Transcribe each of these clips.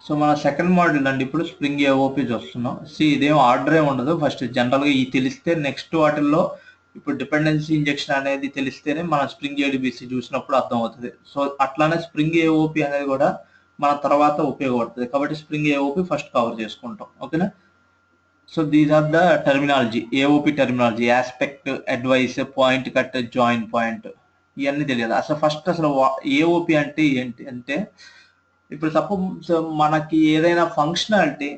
So మన second module అండి ఇప్పుడు స్ప్రింగ్ ఏఓపి చూస్తున్నాం. ఇదేం ఆర్డర్ ఏమి ఉండదు. ఫస్ట్ జనరల్గా ఈ తెలిస్తే నెక్స్ట్ వాటిల్లో ఇప్పుడు డిపెండెన్సీ ఇంజెక్షన్ అనేది తెలిస్తేనే మన స్ప్రింగ్ ఏడిబిసి చూసినప్పుడు అర్థం అవుతుంది. సో అట్లానే స్ప్రింగ్ ఏఓపి అనేది కూడా మన తర్వాత ఉపయోగపడుతుంది. కాబట్టి స్ప్రింగ్ ఏఓపి ఫస్ట్ కవర్ చేసుకుంటాం. ఓకేనా? So these are the terminology, AOP terminology, aspect, advice, point cut, join point, ఇవన్నీ తెలియాలి. అసలు ఫస్ట్ ఏఓపి అంటే ఏంటి అంటే, ఇప్పుడు సపోజ్ మనకి ఏదైనా ఫంక్షనాలిటీ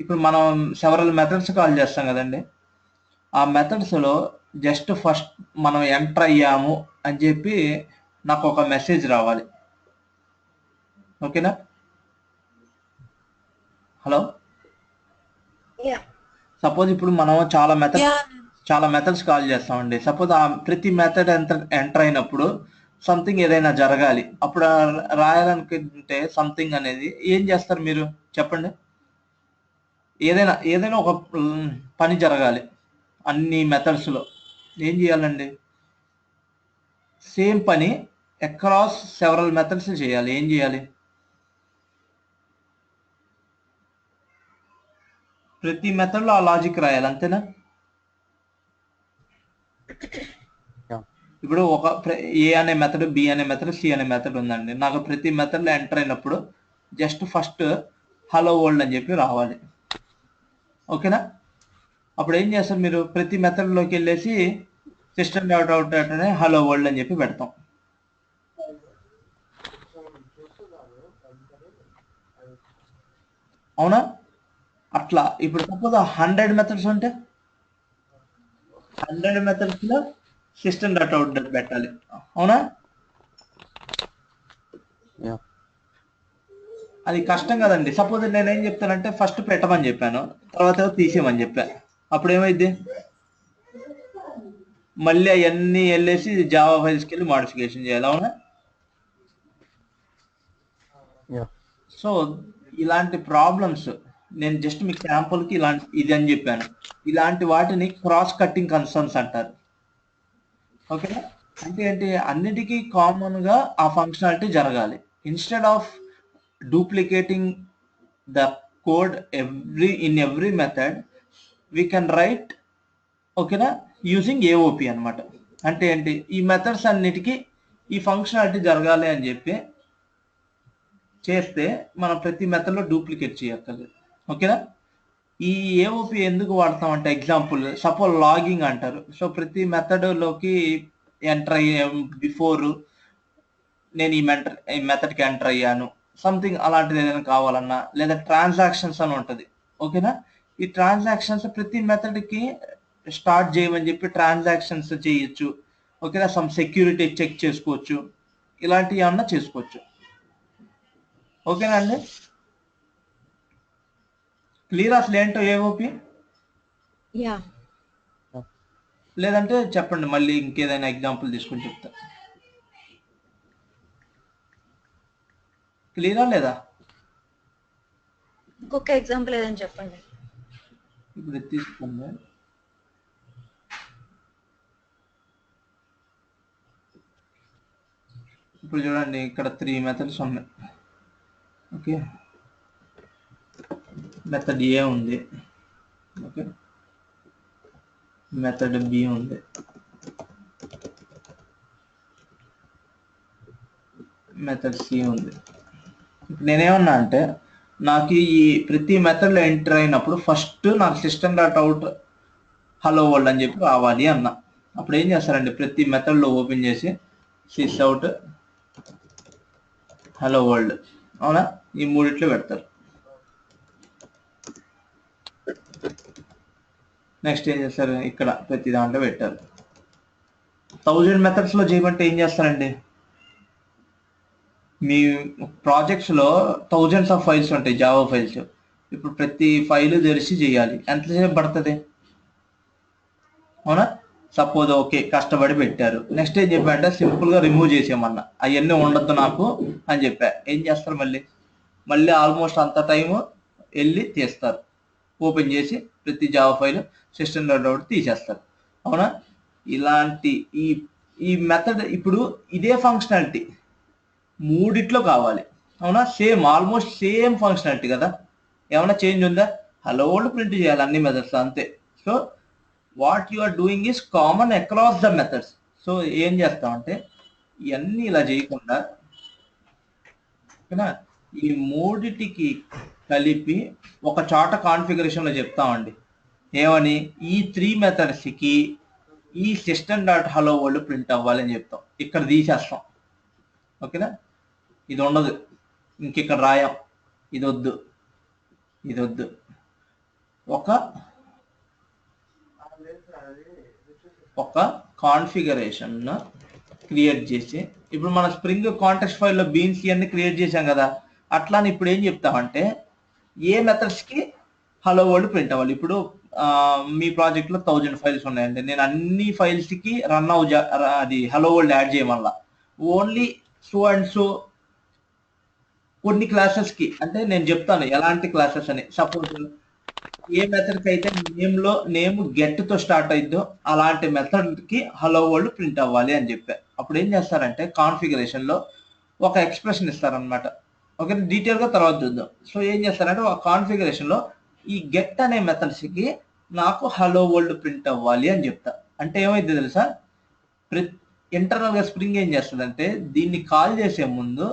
ఇప్పుడు మనం సెవరల్ మెథడ్స్ కాల్ చేస్తాం కదండి. ఆ మెథడ్స్లో జస్ట్ ఫస్ట్ మనం ఎంటర్ అయ్యాము అని చెప్పి నాకు ఒక మెసేజ్ రావాలి. ఓకేనా? హలో, సపోజ్ ఇప్పుడు మనం చాలా మెథడ్స్ కాల్ చేస్తామండి. సపోజ్ ఆ ప్రతి మెథడ్ ఎంటర్ అయినప్పుడు సంథింగ్ ఏదైనా జరగాలి. అప్పుడు రాయాలనుకుంటే సంథింగ్ అనేది ఏం చేస్తారు మీరు చెప్పండి? ఏదైనా ఒక పని జరగాలి అన్ని మెథడ్స్లో. ఏం చేయాలండి? సేమ్ పని అక్రాస్ సెవరల్ మెథడ్స్ చేయాలి. ఏం చేయాలి? ప్రతి మెథడ్లో ఆ లాజిక్ రాయాలి. అంతేనా? ఇప్పుడు ఒక ఏ అనే మెథడ్, బి అనే మెథడ్, సి అనే మెథడ్ ఉందండి. నాకు ప్రతి మెథడ్లో ఎంటర్ అయినప్పుడు జస్ట్ ఫస్ట్ హలో వరల్డ్ అని చెప్పి రావాలి. ఓకేనా? అప్పుడు ఏం చేస్తారు మీరు? ప్రతి మెథడ్లోకి వెళ్ళేసి సిస్టమ్ డాట్ అవుట్ అనే హలో వరల్డ్ అని చెప్పి పెడతాం. అవునా? అట్లా ఇప్పుడు సపోజ్ 100 మెథడ్స్ ఉంటే 100 మెథడ్స్లో సిస్టమ్ డాట్ అవుట్ పెట్టాలి. అవునా? అది కష్టం కదండి. సపోజ్ నేనేం చెప్తానంటే ఫస్ట్ పెట్టమని చెప్పాను, తర్వాత తీసేయమని చెప్పాను. అప్పుడు ఏమైంది? మళ్ళీ అవన్నీ వెళ్ళేసి జావా ఫైల్స్కి వెళ్ళి మాడిఫికేషన్ చేయాలి. అవునా? సో ఇలాంటి ప్రాబ్లమ్స్ నేను జస్ట్ మీకు శాంపుల్కి ఇది అని చెప్పాను. ఇలాంటి వాటిని క్రాస్ కట్టింగ్ కన్సర్న్స్ అంటారు. ఓకేనా? అంటే ఏంటి? అన్నిటికీ కామన్గా ఆ ఫంక్షనాలిటీ జరగాలి. Instead of duplicating the code in every method we can write, ఓకేనా, యూజింగ్ ఏఓపి అనమాట. అంటే ఏంటి? ఈ మెథడ్స్ అన్నిటికీ ఈ ఫంక్షనాలిటీ జరగాలి అని చెప్పి చేస్తే మనం ప్రతి మెథడ్లో డూప్లికేట్ చేయక్కర్లేదు. ఓకేనా? ఈ ఏఓపి ఎందుకు వాడతాం అంటే, ఎగ్జాంపుల్ సపోజ్ లాగింగ్ అంటారు. సో ప్రతి మెథడ్లోకి ఎంటర్ అయ్యే బిఫోర్ నేను ఈ మెథడ్కి ఎంటర్ అయ్యాను, సంథింగ్ అలాంటిది ఏదైనా కావాలన్నా, లేదా ట్రాన్సాక్షన్స్ అని ఉంటుంది. ఓకేనా? ఈ ట్రాన్సాక్షన్స్ ప్రతి మెథడ్కి స్టార్ట్ చేయమని చెప్పి ట్రాన్సాక్షన్స్ చేయొచ్చు. ఓకేనా? సమ్ సెక్యూరిటీ చెక్ చేసుకోవచ్చు. ఇలాంటివి ఏమన్నా చేసుకోవచ్చు. ఓకేనా అండి? క్లియర్ అసలు ఏంటో ఏఓపి? లేదంటే చెప్పండి, మళ్ళీ ఇంకేదైనా ఎగ్జాంపుల్ తీసుకొని చెప్తా. క్లియరా లేదా? ఇంకొక ఎగ్జాంపుల్ ఏదైనా చెప్పండి. ఇప్పుడు తీసుకోండి. ఇప్పుడు చూడండి, ఇక్కడ 3 మెథడ్స్ ఉన్నాయి. ఓకే, మెథడ్ ఏ ఉంది, ఓకే, మెథడ్ బి ఉంది, మెథడ్ సి ఉంది. ఇప్పుడు నేనేమన్నా అంటే, నాకు ఈ ప్రతి మెథడ్లో ఎంటర్ అయినప్పుడు ఫస్ట్ నాకు system dot out hello world అని చెప్పి రావాలి అన్న. అప్పుడు ఏం చేస్తారండి? ప్రతి మెథడ్లో ఓపెన్ చేసి సిస్ అవుట్ హలో వరల్డ్, అవునా, ఈ మూడిట్లో పెడతారు. నెక్స్ట్ ఏం చేస్తారు? ఇక్కడ ప్రతి దాంట్లో పెట్టారు. 1000 మెథడ్స్లో చేయమంటే ఏం చేస్తారండి? మీ ప్రాజెక్ట్స్లో థౌజండ్స్ ఆఫ్ ఫైల్స్ ఉంటాయి, జావా ఫైల్స్. ఇప్పుడు ప్రతి ఫైల్ తెరిచి చేయాలి, ఎంతసేపు పడుతుంది? అవునా? సపోజ్ ఓకే, కష్టపడి పెట్టారు. నెక్స్ట్ ఏం చెప్పారంటే సింపుల్గా రిమూవ్ చేసేయమన్నా, అవన్నీ ఉండొద్దు నాకు అని చెప్పా. ఏం చేస్తారు? మళ్ళీ ఆల్మోస్ట్ అంత టైము వెళ్ళి తీస్తారు. ఓపెన్ చేసి ప్రతి Java file system dot out తీసేస్తారు. అవునా? ఇలాంటి ఈ మెథడ్ ఇప్పుడు ఇదే ఫంక్షనాలిటీ మూడిట్లో కావాలి. అవునా? సేమ్ ఆల్మోస్ట్ సేమ్ ఫంక్షనాలిటీ కదా, ఏమైనా చేంజ్ ఉందా? హలో వరల్డ్ ప్రింట్ చేయాలి అన్ని మెథడ్స్ అంతే. So what you are doing is common across the methods. So ఏం చేస్తామంటే ఇవన్నీ ఇలా చేయకుండా, ఓకేనా, ఈ మూడిటికి కలిపి ఒక చాట కాన్ఫిగరేషన్లో చెప్తామండి. ఏమని? ఈ 3 మెథడ్స్కి ఈ system dot hello world print అవ్వాలని చెప్తాం. ఇక్కడ తీసేస్తాం. ఓకేనా, ఇది ఉండదు, ఇంకిక్కడ రాయం, ఇది వద్దు, ఇది వద్దు. ఒక కాన్ఫిగరేషన్ క్రియేట్ చేసి, ఇప్పుడు మన స్ప్రింగ్ కాంటెక్స్ట్ ఫైల్లో బీన్స్ ఇవన్నీ క్రియేట్ చేసాం కదా, అట్లానే ఇప్పుడు ఏం చెప్తామంటే ఏ మెథడ్స్కి హలో వరల్డ్ ప్రింట్ అవ్వాలి. ఇప్పుడు మీ ప్రాజెక్ట్లో 1000 ఫైల్స్ ఉన్నాయండి, నేను అన్ని ఫైల్స్కి రన్ అది హలో వరల్డ్ యాడ్ చేయమల్లా. ఓన్లీ సో అండ్ సో కొన్ని క్లాసెస్కి, అంటే నేను చెప్తాను ఎలాంటి క్లాసెస్ అని. సపోజ్ ఏ మెథడ్కి అయితే నేమ్ గెట్తో స్టార్ట్ అయిద్దో అలాంటి మెథడ్కి హలో వరల్డ్ ప్రింట్ అవ్వాలి అని చెప్పా. అప్పుడు ఏం చేస్తారంటే కాన్ఫిగరేషన్లో ఒక ఎక్స్ప్రెషన్ ఇస్తారనమాట. ఓకే, డీటెయిల్గా తర్వాత చూద్దాం. సో ఏం చేస్తారంటే ఒక కాన్ఫిగరేషన్లో ఈ గెట్ అనే మెథడ్స్కి నాకు హలో వరల్డ్ ప్రింట్ అవ్వాలి అని చెప్తా. అంటే ఏమైంది తెలుసా, ఇంటర్నల్గా స్ప్రింగ్ ఏం చేస్తుందంటే దీన్ని కాల్ చేసే ముందు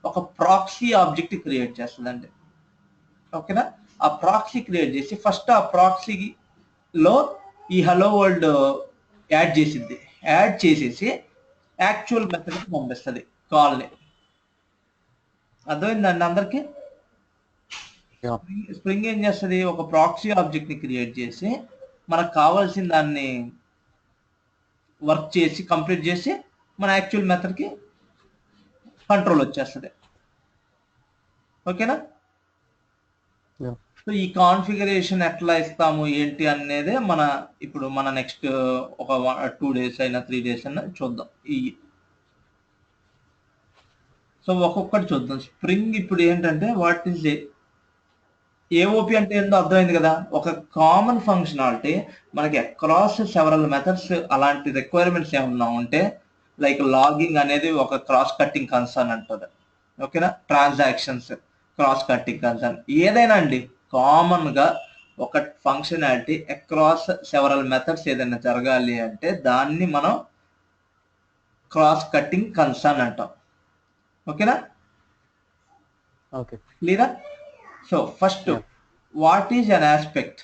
ఒక ప్రాక్సీ ఆబ్జెక్ట్ క్రియేట్ చేస్తుందండి. ఓకేనా, ఆ ప్రాక్సీ క్రియేట్ చేసి ఫస్ట్ ఆ ప్రాక్సీలో ఈ హలో వరల్డ్ యాడ్ చేసిద్ది. యాడ్ చేసేసి యాక్చువల్ మెథడ్కి పంపిస్తుంది కాల్ని. అర్థమైందండి అందరికి? స్ప్రింగ్ ఏం చేస్తుంది, ఒక ప్రాక్సీ ఆబ్జెక్ట్ని క్రియేట్ చేసి మనకు కావాల్సిన దాన్ని వర్క్ చేసి కంప్లీట్ చేసి మన యాక్చువల్ మెథడ్కి కంట్రోల్ వచ్చేస్తుంది. ఓకేనా? సో ఈ కాన్ఫిగరేషన్ ఎట్లా ఇస్తాము ఏంటి అనేది ఇప్పుడు మన నెక్స్ట్ ఒక 2 days అయినా 3 days అయినా చూద్దాం. సో ఒక్కొక్కటి చూద్దాం. స్ప్రింగ్ ఇప్పుడు ఏంటంటే వాట్ ఈస్ ఏఓపి అంటే ఏందో అర్థమైంది కదా, ఒక కామన్ ఫంక్షనాలిటీ మనకి అక్రాస్ సెవరల్ మెథడ్స్. అలాంటి రిక్వైర్మెంట్స్ ఏమన్నా ఉంటే లైక్ లాగింగ్ అనేది ఒక క్రాస్ కట్టింగ్ కన్సర్న్ అంటుంది. ఓకేనా, ట్రాన్సాక్షన్స్ క్రాస్ కట్టింగ్ కన్సర్న్, ఏదైనా అండి కామన్గా ఒక ఫంక్షనాలిటీ అక్రాస్ సెవరల్ మెథడ్స్ ఏదైనా జరగాలి అంటే దాన్ని మనం క్రాస్ కట్టింగ్ కన్సర్న్ అంటాం. ఓకేనా, ఓకే క్లియరా? So first what is an aspect?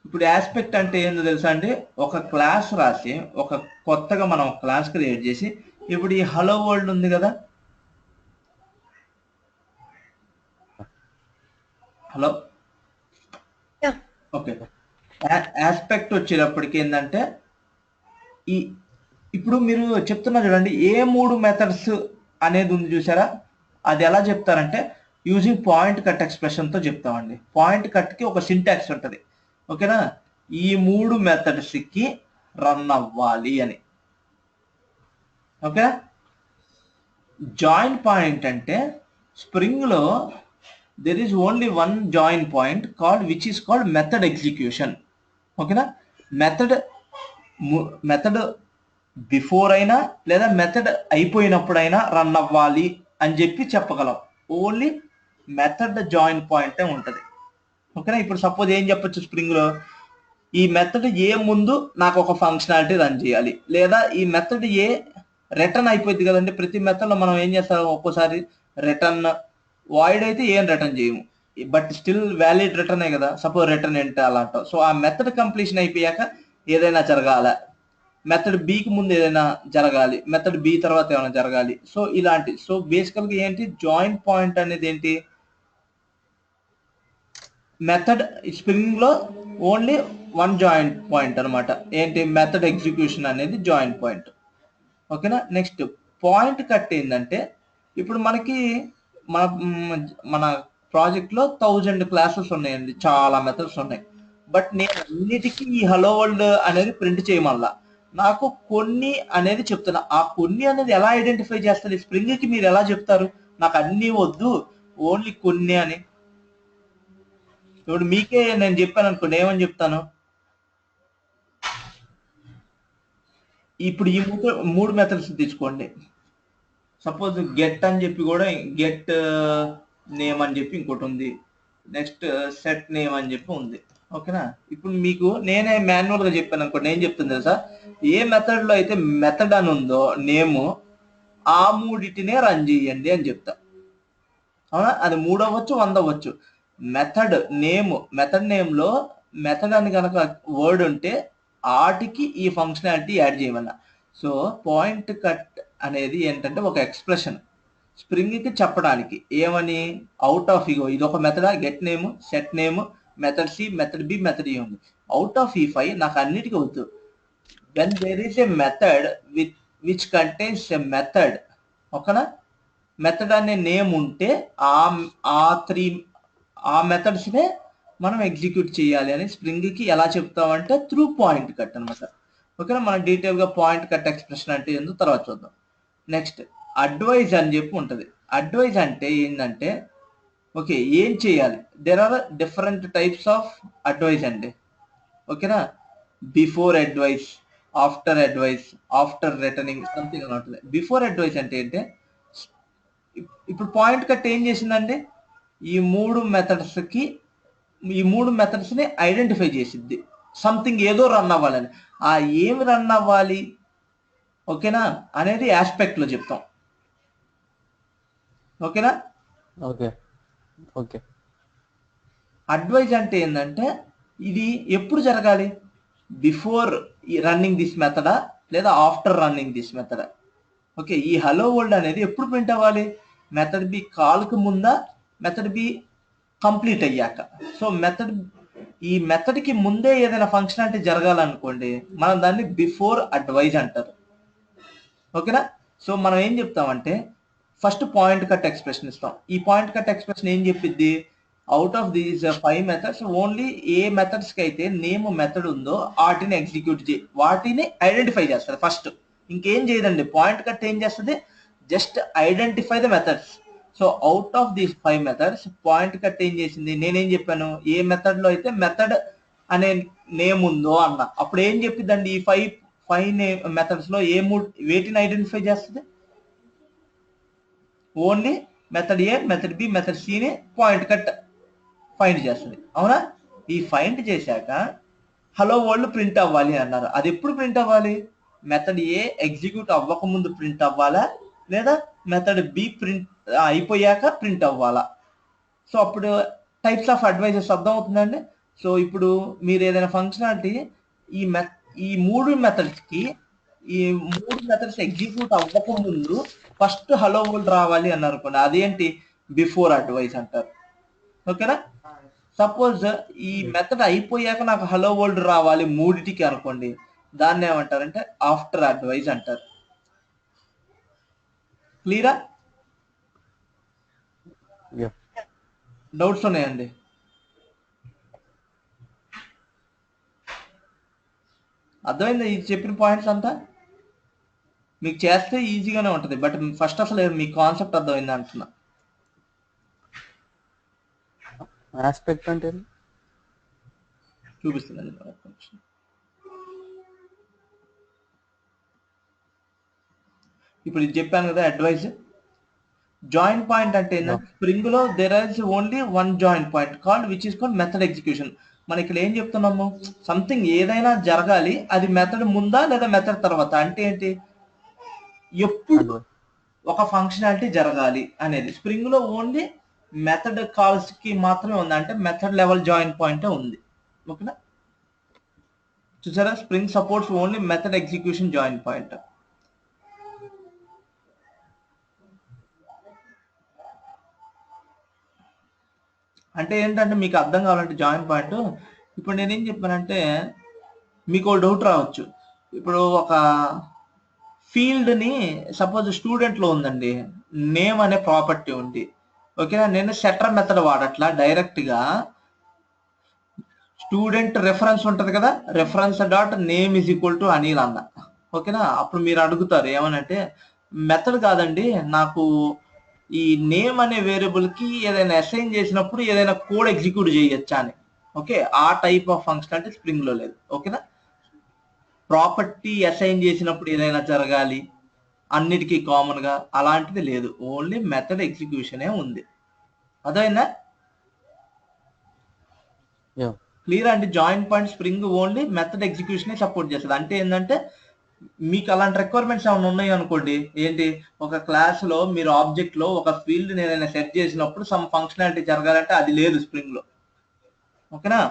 ఇప్పుడు ఆస్పెక్ట్ అంటే ఏందో తెలుసా అండి, ఒక క్లాస్ రాసి ఒక కొత్తగా మనం క్లాస్ క్రియేట్ చేసి, ఇప్పుడు ఈ హలో వరల్డ్ ఉంది కదా, హలో, ఓకే, ఆస్పెక్ట్ వచ్చేటప్పటికి ఏంటంటే ఇప్పుడు మీరు చెప్తున్నారు చూడండి, ఏ 3 మెథడ్స్ అనేది ఉంది చూసారా, అది ఎలా చెప్తారంటే యూజింగ్ పాయింట్ కట్ ఎక్స్ప్రెషన్తో చెప్తామండి. పాయింట్ కట్కి ఒక సింటాక్స్ ఉంటుంది. ఓకేనా, ఈ 3 మెథడ్స్కి రన్ అవ్వాలి అని. ఓకే, జాయిన్ పాయింట్ అంటే స్ప్రింగ్లో there is only one join point which is called method execution. ఓకేనా, మెథడ్ బిఫోర్ అయినా లేదా మెథడ్ అయిపోయినప్పుడైనా రన్ అవ్వాలి అని చెప్పి చెప్పగలం. ఓన్లీ మెథడ్ జాయిన్ పాయింటే ఉంటుంది. ఓకేనా, ఇప్పుడు సపోజ్ ఏం చెప్పొచ్చు స్ప్రింగ్లో, ఈ మెథడ్ ఏ ముందు నాకు ఒక ఫంక్షనాలిటీ రన్ చేయాలి, లేదా ఈ మెథడ్ ఏ రిటర్న్ అయిపోయింది కదండి. ప్రతి మెథడ్లో మనం ఏం చేస్తాం, ఒక్కోసారి రిటర్న్ వాయిడ్ అయితే ఏం రిటర్న్ చేయము, బట్ స్టిల్ వ్యాలిడ్ రిటర్నే కదా. సపోజ్ రిటర్న్ ఏంటి అలా అంటాం. సో ఆ మెథడ్ కంప్లీషన్ అయిపోయాక ఏదైనా జరగాల, మెథడ్ బికి ముందు ఏదైనా జరగాలి, మెథడ్ బి తర్వాత ఏమైనా జరగాలి. సో ఇలాంటి, సో బేసికల్గా ఏంటి, జాయిన్ పాయింట్ అనేది ఏంటి, మెథడ్ స్ప్రింగ్లో ఓన్లీ వన్ జాయిన్ పాయింట్ అనమాట. ఏంటి, మెథడ్ ఎగ్జిక్యూషన్ అనేది జాయిన్ పాయింట్. ఓకేనా, నెక్స్ట్ పాయింట్ కట్ ఏంటంటే ఇప్పుడు మనకి మన ప్రాజెక్ట్లో 1000 క్లాసెస్ ఉన్నాయండి, చాలా మెథడ్స్ ఉన్నాయి. బట్ నేను అన్నిటికీ ఈ హలో వరల్డ్ అనేది ప్రింట్ చేయమల్లా, నాకు కొన్ని అనేది చెప్తున్నా. ఆ కొన్ని అనేది ఎలా ఐడెంటిఫై చేస్తారు స్ప్రింగ్కి? మీరు ఎలా చెప్తారు నాకు అన్నీ వద్దు ఓన్లీ కొన్ని అని? ఇప్పుడు మీకే నేను చెప్పాను అనుకోండి, ఏమని చెప్తాను, ఇప్పుడు ఈ మూడు మెథడ్స్ తీసుకోండి. సపోజ్ గెట్ అని చెప్పి కూడా గెట్ నేమ్ అని చెప్పి ఇంకోటి ఉంది, నెక్స్ట్ సెట్ నేమ్ అని చెప్పి ఉంది. ఓకేనా? ఇప్పుడు మీకు నేనే మాన్యువల్ గా చెప్పాను అనుకోండి, ఏం చెప్తుంది తెలుసా, ఏ మెథడ్ లో అయితే మెథడ్ అని ఉందో నేమ్ ఆ మూడిటినే రన్ చేయండి అని చెప్తా. అవునా? అది 3 అవ్వచ్చు 100 అవ్వచ్చు. మెథడ్ నేమ్ లో మెథడ్ అని కనుక వర్డ్ ఉంటే ఆటికి ఈ ఫంక్షనాలిటీ యాడ్ చేయమన్నా. సో పాయింట్ కట్ అనేది ఏంటంటే ఒక ఎక్స్ప్రెషన్ స్ప్రింగ్ కి చెప్పడానికి, ఏమని, అవుట్ ఆఫ్ ఇగో ఇది ఒక method, get name, set name, method C, method B, method A ఉంది. అవుట్ ఆఫ్ ఈ 5 నాకు అన్నిటికీ వద్దు. when there is a method which contains a method, ఓకేనా, మెథడ్ అనే నేమ్ ఉంటే ఆ మెథడ్స్ నే మనం ఎగ్జిక్యూట్ చేయాలి అని స్ప్రింగ్ కి ఎలా చెప్తామంటే త్రూ పాయింట్ కట్ అనమాట. ఓకేనా? మనం డీటెయిల్ గా పాయింట్ కట్ ఎక్స్ప్రెషన్ అంటే ఏందో తర్వాత చూద్దాం. నెక్స్ట్ అడ్వైజ్ అని చెప్పి ఉంటుంది. అడ్వైజ్ అంటే ఏంటంటే, ఓకే, ఏం చేయాలి, there are different types of advice అండి. ఓకేనా? Before advice, after advice, after returning something అని ఉంటుంది. బిఫోర్ అడ్వైస్ అంటే ఏంటంటే, ఇప్పుడు పాయింట్ కట్ ఏం చేసిందంటే ఈ మూడు మెథడ్స్ ని ఐడెంటిఫై చేసిద్ది. సంథింగ్ ఏదో రన్ అవ్వాలని, ఆ ఏమి రన్ అవ్వాలి, ఓకేనా, అనేది ఆస్పెక్ట్ లో చెప్తాం. ఓకేనా? Okay okay. అడ్వైజ్ అంటే ఏంటంటే ఇది ఎప్పుడు జరగాలి, బిఫోర్ రన్నింగ్ దిస్ మెథడా లేదా ఆఫ్టర్ రన్నింగ్ దిస్ మెథడా. ఓకే, ఈ హలో వరల్డ్ అనేది ఎప్పుడు ప్రింట్ అవ్వాలి, మెథడ్ బి కాల్కి ముందా, మెథడ్ బి కంప్లీట్ అయ్యాక. సో ఈ మెథడ్ కి ముందే ఏదైనా ఫంక్షనాలిటీ జరగాలనుకోండి, మనం దాన్ని బిఫోర్ అడ్వైజ్ అంటారు. ఓకేనా? సో మనం ఏం చెప్తామంటే ఫస్ట్ పాయింట్ కట్ ఎక్స్ప్రెషన్ ఇస్తాం. ఈ పాయింట్ కట్ ఎక్స్ప్రెషన్ ఏం చెప్పిద్ది, out of these 5 methods only A methods కి అయితే నేమ్ మెథడ్ ఉందో వాటిని ఎగ్జిక్యూట్ వాటిని ఐడెంటిఫై చేస్తుంది ఫస్ట్. ఇంకేం చేయదండి. పాయింట్ కట్ ఏం చేస్తుంది, just identify the methods. So out of these 5 methods point cut ఏం చేసింది, నేనేం చెప్పాను, ఏ మెథడ్ లో అయితే మెథడ్ అనే నేమ్ ఉందో అన్న, అప్పుడు ఏం చెప్పిద్దండి, ఈ 5 మెథడ్స్ లో వేటిని ఐడెంటిఫై చేస్తుంది, only method A, method B, method సిని పాయింట్ కట్ ఫైండ్ చేస్తుంది. అవునా? ఈ ఫైండ్ చేశాక హలో వరల్డ్ ప్రింట్ అవ్వాలి అన్నారు. అది ఎప్పుడు ప్రింట్ అవ్వాలి, మెథడ్ ఏ ఎగ్జిక్యూట్ అవ్వక ముందు ప్రింట్ అవ్వాలా లేదా మెథడ్ బి ప్రింట్ అయిపోయాక ప్రింట్ అవ్వాలా. సో అప్పుడు టైప్స్ ఆఫ్ అడ్వైజెస్ అర్థం అవుతుందండి. సో ఇప్పుడు మీరు ఏదైనా ఫంక్షనాలిటీ ఈ మూడు మెథడ్స్ ఎగ్జిక్యూట్ అవ్వక ముందు ఫస్ట్ హలో వరల్డ్ రావాలి అన్నారు అనుకోండి, అదేంటి, బిఫోర్ అడ్వైస్ అంటారు. ఓకేనా? సపోజ్ ఈ మెథడ్ అయిపోయాక నాకు హలో వరల్డ్ రావాలి మూడిటికి అనుకోండి, దాన్ని ఏమంటారంటే ఆఫ్టర్ అడ్వైజ్ అంటారు. క్లియరా? డౌట్స్ ఉన్నాయండి? అర్థమైందా ఇది చెప్పిన పాయింట్స్ అంతా? మీకు చేస్తే ఈజీగానే ఉంటుంది, బట్ ఫస్ట్ అసలు మీ కాన్సెప్ట్ అర్థమైంది అంటున్నా. ఆస్పెక్ట్ అంటే చూపిస్తున్నాను. ఇప్పుడు ఇది చెప్పాను కదా అడ్వైజ్. జాయిన్ పాయింట్ అంటే ఏంటంటే స్ప్రింగ్ లో there is only one join point called which is called method execution. మనం ఇక్కడ ఏం చెప్తున్నాము, సంథింగ్ ఏదైనా జరగాలి, అది మెథడ్ ముందా లేదా మెథడ్ తర్వాత. అంటే ఏంటి, ఎప్పుడు ఒక ఫంక్షనాలిటీ జరగాలి అనేది స్ప్రింగ్ లో ఓన్లీ మెథడ్ కాల్స్ కి మాత్రమే ఉంది, అంటే మెథడ్ లెవెల్ జాయిన్ పాయింట్ ఉంది. ఓకేనా? చూసారా, spring supports only method execution join point. అంటే ఏంటంటే మీకు అర్థం కావాలంటే జాయిన్ పాయింట్, ఇప్పుడు నేనేం చెప్పానంటే మీకు డౌట్ రావచ్చు. ఇప్పుడు ఒక ఫీల్డ్ని సపోజ్ స్టూడెంట్లో ఉందండి, నేమ్ అనే ప్రాపర్టీ ఉంది. ఓకేనా? నేను సెటర్ మెథడ్ వాడట్లా, డైరెక్ట్గా స్టూడెంట్ రెఫరెన్స్ ఉంటుంది కదా, reference dot name is equal to Anil అన్న. ఓకేనా? అప్పుడు మీరు అడుగుతారు ఏమనంటే, మెథడ్ కాదండి, నాకు ఈ నేమ్ అనే వేరియబుల్ కి ఏదైనా అసైన్ చేసినప్పుడు ఏదైనా కోడ్ ఎగ్జిక్యూట్ చేయొచ్చా అని. ఓకే, ఆ టైప్ ఆఫ్ ఫంక్షనాలిటీ స్ప్రింగ్ లో లేదు. ఓకేనా? ప్రాపర్టీ అసైన్ చేసినప్పుడు ఏదైనా జరగాలి అన్నిటికీ కామన్ గా అలాంటిది లేదు, ఓన్లీ మెథడ్ ఎగ్జిక్యూషనే ఉంది. అదైనా Yeah. క్లియర్ అండి. Join point spring only method execution support చేస్తుంది. అంటే ఏంటంటే మీకు అలాంటి రిక్వైర్మెంట్స్ ఏమైనా ఉన్నాయి అనుకోండి, ఏంటి ఒక క్లాస్ లో మీరు ఆబ్జెక్ట్ లో ఒక ఫీల్డ్ ఏదైనా సెట్ చేసినప్పుడు సమ్ ఫంక్షనాలిటీ జరగాలంటే అది లేదు స్ప్రింగ్ లో. ఓకేనా,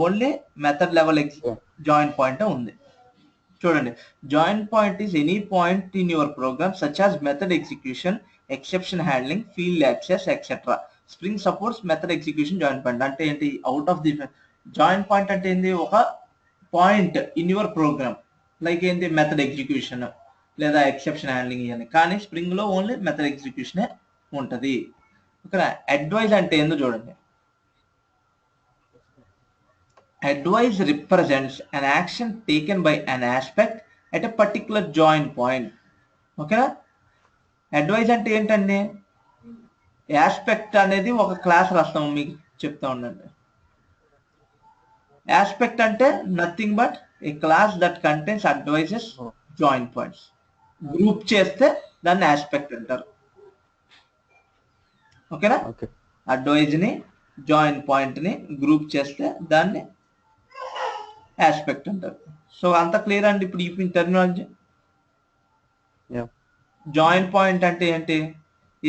only method level Yeah. Join point ఉంది. చూడండి, join point is any point in your program such as method execution, exception handling, field access etcetera. Spring supports method execution join point. అంటే ఏంటి, out of the join point అంటే ఏంటి, ఒక point in your program like ఏంటి method execution లేదా exception handling ఇవన్నీ. కానీ spring లో ఓన్లీ మెథడ్ ఎగ్జిక్యూషనే ఉంటది. ఓకేనా, అడ్వైజ్ అంటే ఏందో చూడండి. Advice represents an action taken by an aspect at a particular join point. ఓకేనా, అడ్వైజ్ అంటే ఏంటండి, ఆస్పెక్ట్ అనేది ఒక క్లాస్ రాస్తాము, మీకు చెప్తా ఉండండి. ఆస్పెక్ట్ అంటే nothing but a class that contains advices join points. Group చేస్తే దాన్ని ఆస్పెక్ట్ అంటారు. ఓకేనా, Okay. అడ్వైజ్ ని జాయిన్ పాయింట్ ని గ్రూప్ చేస్తే దాన్ని ఆస్పెక్ట్ అంటారు. సో అంత క్లియర్ అండి ఇప్పుడు ఈ టెర్మినాలజీ. Yeah. జాయిన్ పాయింట్ అంటే ఏంటి,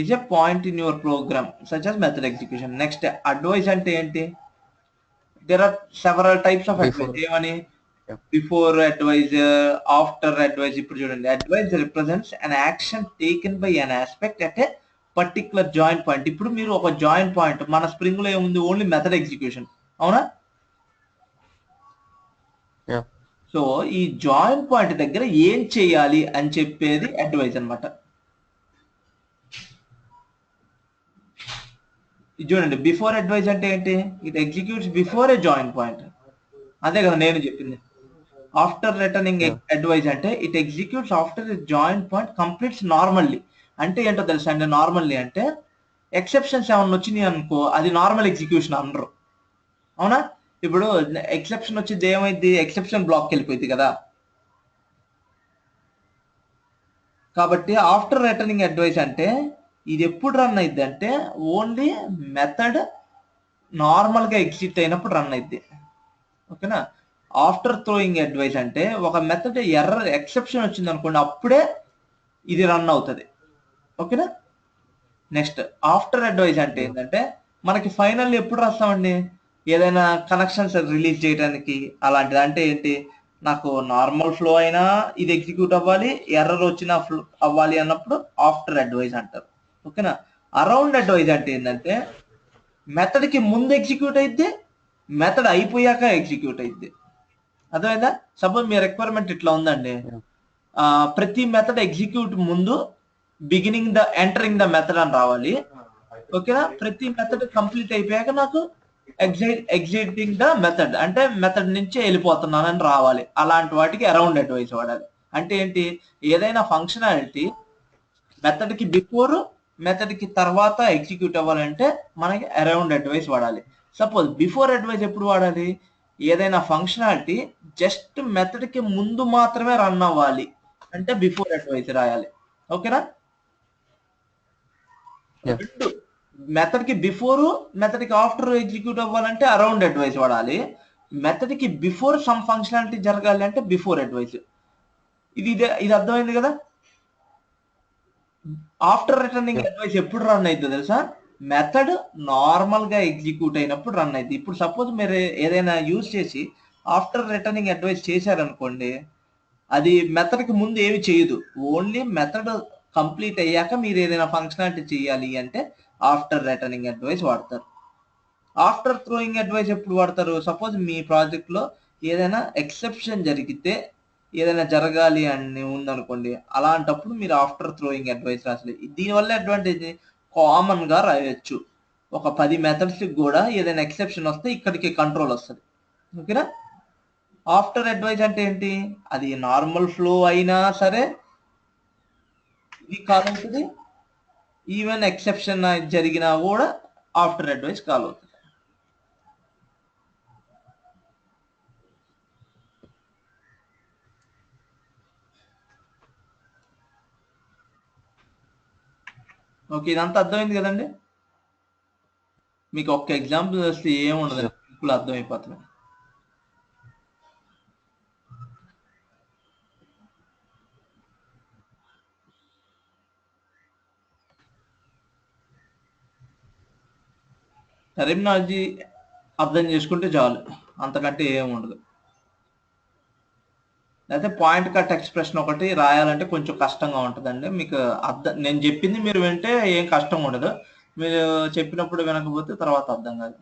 is a point in your program such as method execution. Next advice అంటే ఏంటి, there are several types of advice. Before. ఏమని, Yeah. Before advice, after advice. ఇప్పుడు చూడండి, advice represents an action taken by an aspect at a particular join point. ఇప్పుడు మీరు ఒక join point, మన spring లో ఏముంది, ఓన్లీ మెథడ్ ఎగ్జిక్యూషన్, అవునా. Yeah. సో ఈ జాయిన్ పాయింట్ దగ్గర ఏం చేయాలి అని చెప్పేది అడ్వైజ్ అనమాట. చూడండి, బిఫోర్ అడ్వైజ్ అంటే ఏంటి, it executes before A join point. అదే కదా నేను చెప్పింది. ఆఫ్టర్ రిటర్నింగ్ అడ్వైజ్ అంటే it executes after the join point completes normally. అంటే ఏంటో తెలుసా అండి, నార్మల్లీ అంటే ఎక్సెప్షన్స్ ఏమన్నా వచ్చినాయి అనుకో, అది నార్మల్ ఎగ్జిక్యూషన్ అనరు, అవునా. ఇప్పుడు ఎక్సెప్షన్ వచ్చింది ఏమైంది, ఎక్సెప్షన్ బ్లాక్కి వెళ్ళిపోయింది కదా. కాబట్టి ఆఫ్టర్ రిటర్నింగ్ అడ్వైస్ అంటే ఇది ఎప్పుడు రన్ అయింది అంటే ఓన్లీ మెథడ్ నార్మల్ గా ఎగ్జిట్ అయినప్పుడు రన్ అయింది. ఓకేనా, ఆఫ్టర్ థ్రోయింగ్ అడ్వైస్ అంటే ఒక మెథడ్ ఎర్రర్ ఎక్సెప్షన్ వచ్చింది అనుకోండి, అప్పుడే ఇది రన్ అవుతుంది. ఓకేనా, నెక్స్ట్ ఆఫ్టర్ అడ్వైస్ అంటే ఏంటంటే మనకి ఫైనల్ ఎప్పుడు రాస్తామండి, ఏదైనా కనెక్షన్స్ రిలీజ్ చేయడానికి అలాంటిది. అంటే ఏంటి, నాకు నార్మల్ ఫ్లో అయినా ఇది ఎగ్జిక్యూట్ అవ్వాలి, ఎర్రర్ వచ్చినా ఫ్లో అవ్వాలి అన్నప్పుడు ఆఫ్టర్ అడ్వైజ్ అంటారు. ఓకేనా, అరౌండ్ అడ్వైజ్ అంటే ఏంటంటే మెథడ్ కి ముందు ఎగ్జిక్యూట్ అయితే మెథడ్ అయిపోయాక ఎగ్జిక్యూట్ అయింది. అర్థమైందా. సపోజ్ మీ రిక్వైర్మెంట్ ఇట్లా ఉందండి, ప్రతి మెథడ్ ఎగ్జిక్యూట్ ముందు beginning the entering the method అని రావాలి. ఓకేనా, ప్రతి మెథడ్ కంప్లీట్ అయిపోయాక నాకు ఎగ్జిటింగ్ ద మెథడ్ అంటే మెథడ్ నుంచి వెళ్ళిపోతున్నానని రావాలి. అలాంటి వాటికి అరౌండ్ అడ్వైస్ వాడాలి. అంటే ఏంటి, ఏదైనా ఫంక్షనాలిటీ మెథడ్ కి బిఫోర్ మెథడ్ కి తర్వాత ఎగ్జిక్యూట్ అవ్వాలంటే మనకి అరౌండ్ అడ్వైస్ వాడాలి. సపోజ్ బిఫోర్ అడ్వైస్ ఎప్పుడు వాడాలి, ఏదైనా ఫంక్షనాలిటీ జస్ట్ మెథడ్ కి ముందు మాత్రమే రన్ అవ్వాలి అంటే బిఫోర్ అడ్వైస్ రాయాలి. ఓకేనా, Yeah. రెండు మెథడ్ కి బిఫోర్ మెథడ్ కి ఆఫ్టర్ ఎగ్జిక్యూట్ అవ్వాలంటే అరౌండ్ అడ్వైస్ వాడాలి. మెథడ్ కి బిఫోర్ సమ్ ఫంక్షనాలిటీ జరగాలి అంటే బిఫోర్ అడ్వైస్. ఇది అర్థమైంది కదా. ఆఫ్టర్ రిటర్నింగ్ అడ్వైస్ ఎప్పుడు రన్ అవుతుందో తెలుసా, మెథడ్ నార్మల్ గా ఎగ్జిక్యూట్ అయినప్పుడు రన్ అవుతుంది. ఇప్పుడు సపోజ్ మీరు ఏదైనా యూజ్ చేసి ఆఫ్టర్ రిటర్నింగ్ అడ్వైస్ చేశారనుకోండి, అది మెథడ్ కి ముందు ఏమి చేయదు, ఓన్లీ మెథడ్ కంప్లీట్ అయ్యాక మీరు ఏదైనా ఫంక్షనాలిటీ చేయాలి అంటే ఆఫ్టర్ రిటర్నింగ్ అడ్వైస్ వాడతారు. ఆఫ్టర్ థ్రోయింగ్ అడ్వైస్ ఎప్పుడు వాడతారు, సపోజ్ మీ ప్రాజెక్ట్ లో ఏదైనా ఎక్సెప్షన్ జరిగితే ఏదైనా జరగాలి అని ఉందనుకోండి, అలాంటప్పుడు మీరు ఆఫ్టర్ థ్రోయింగ్ అడ్వైస్ రాసలేదు. దీనివల్ల అడ్వాంటేజ్ కామన్ గా రాయొచ్చు. ఒక 10 మెథడ్స్ కూడా ఏదైనా ఎక్సెప్షన్ వస్తే ఇక్కడికి కంట్రోల్ వస్తుంది. ఓకేనా, ఆఫ్టర్ అడ్వైజ్ అంటే ఏంటి, అది నార్మల్ ఫ్లో అయినా సరే ఇది కాల్ అవుతుంది, ఈవెన్ ఎక్సెప్షన్ జరిగినా కూడా ఆఫ్టర్ అడ్వైస్ కాల్ అవుతుంది. ఓకే, ఇదంతా అర్థమైంది కదండి. మీకు ఒక్క ఎగ్జాంపుల్ వస్తే ఏముండదు, Yeah. సింపుల్ అర్థమైపోతుంది. టెర్మినాలజీ అర్థం చేసుకుంటే చాలు, అంతకంటే ఏముండదు. అయితే పాయింట్ కట్ ఎక్స్ప్రెషన్ ఒకటి రాయాలంటే కొంచెం కష్టంగా ఉంటుందండి. మీకు నేను చెప్పింది మీరు వింటే ఏం కష్టం ఉండదు, మీరు చెప్పినప్పుడు వినకపోతే తర్వాత అర్థం కాదు.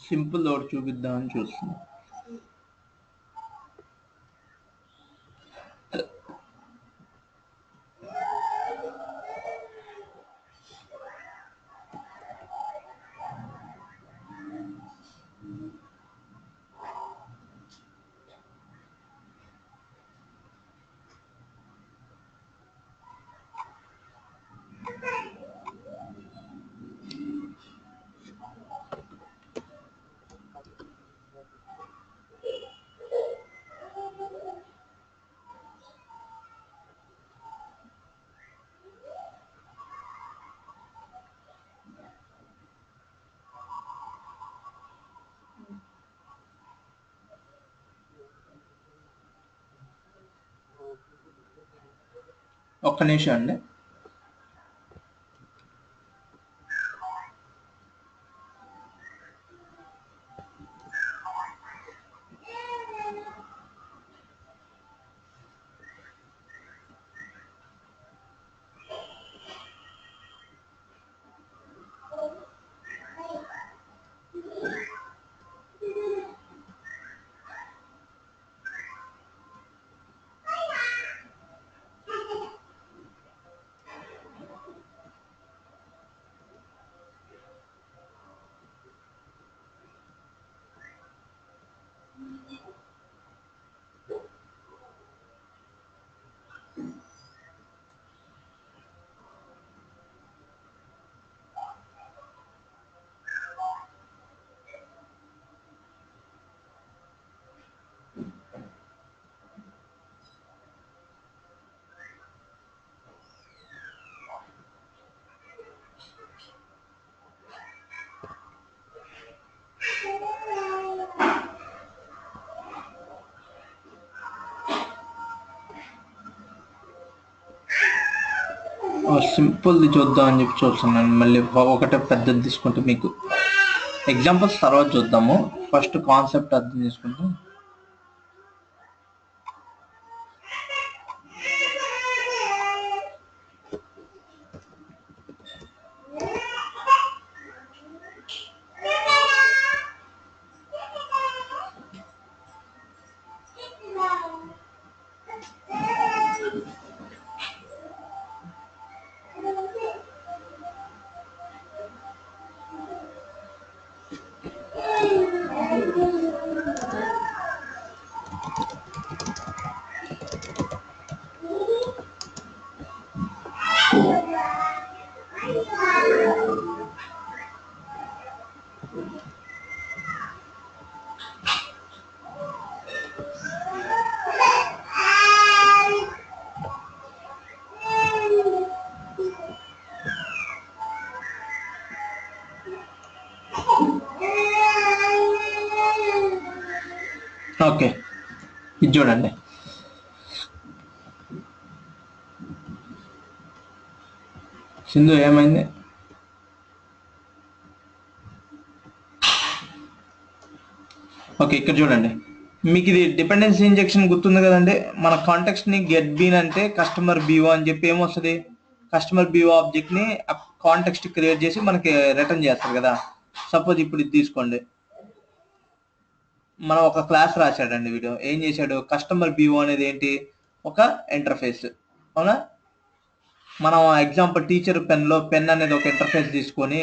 సింపుల్ ఒకటి చూపిద్దామని చూస్తున్నాను. ఒక్క నిమిషం అండి. సింపుల్ది చూద్దాం అని చెప్పి చూస్తున్నాను. మళ్ళీ ఒకటే పెద్దది తీసుకుంటే మీకు ఎగ్జాంపుల్స్ తర్వాత చూద్దాము, ఫస్ట్ కాన్సెప్ట్ అర్థం చేసుకుంటాం. ఓకే, ఇది చూడండి. సింధు ఏమైంది? ఓకే, ఇక్కడ చూడండి. మీకు ఇది డిపెండెన్సీ ఇంజెక్షన్ గుర్తుంది కదండి. మన కాంటెక్స్ట్ ని గెట్ బీన్ అంటే కస్టమర్ బీఓ అని చెప్పి ఏమొస్తుంది, కస్టమర్ బీఓ ఆబ్జెక్ట్ ని కాంటెక్స్ట్ క్రియేట్ చేసి మనకి రిటర్న్ చేస్తారు కదా. సపోజ్ ఇప్పుడు ఇది తీసుకోండి, మనం ఒక క్లాస్ రాశాడండి వీడియో. ఏం చేశాడు, కస్టమర్ బీఓ అనేది ఏంటి, ఒక ఇంటర్ఫేస్, అవునా. మనం ఎగ్జాంపుల్ టీచర్ పెన్ అనేది ఒక ఇంటర్ఫేస్ తీసుకొని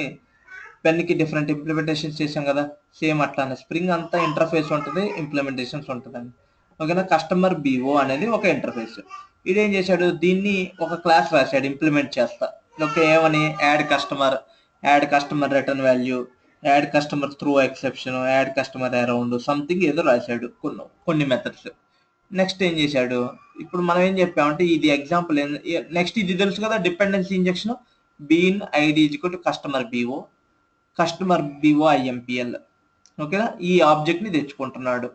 పెన్కి డిఫరెంట్ ఇంప్లిమెంటేషన్స్ చేసాం కదా. సేమ్ అట్లానే స్ప్రింగ్ అంతా ఇంటర్ఫేస్ ఉంటుంది, ఇంప్లిమెంటేషన్స్ ఉంటుందండి. ఓకేనా. కస్టమర్ బిఓ అనేది ఒక ఇంటర్ఫేస్. ఇదేం చేశాడు, దీన్ని ఒక క్లాస్ రాశాడు ఇంప్లిమెంట్ చేస్తా. ఓకే, ఏమని add customer return value, add customer through exception, add customer around something ఏదో రాశాడు కొన్ని మెథడ్స్. నెక్స్ట్ ఏం చేశాడు, ఇప్పుడు మనం ఏం చెప్పామంటే ఇది ఎగ్జాంపుల్. నెక్స్ట్ ఇది తెలుసు కదా, dependency injection bean ID equal to customer BO IMPL. ఓకేనా, ఈ ఆబ్జెక్ట్ ని తెచ్చుకుంటున్నాడు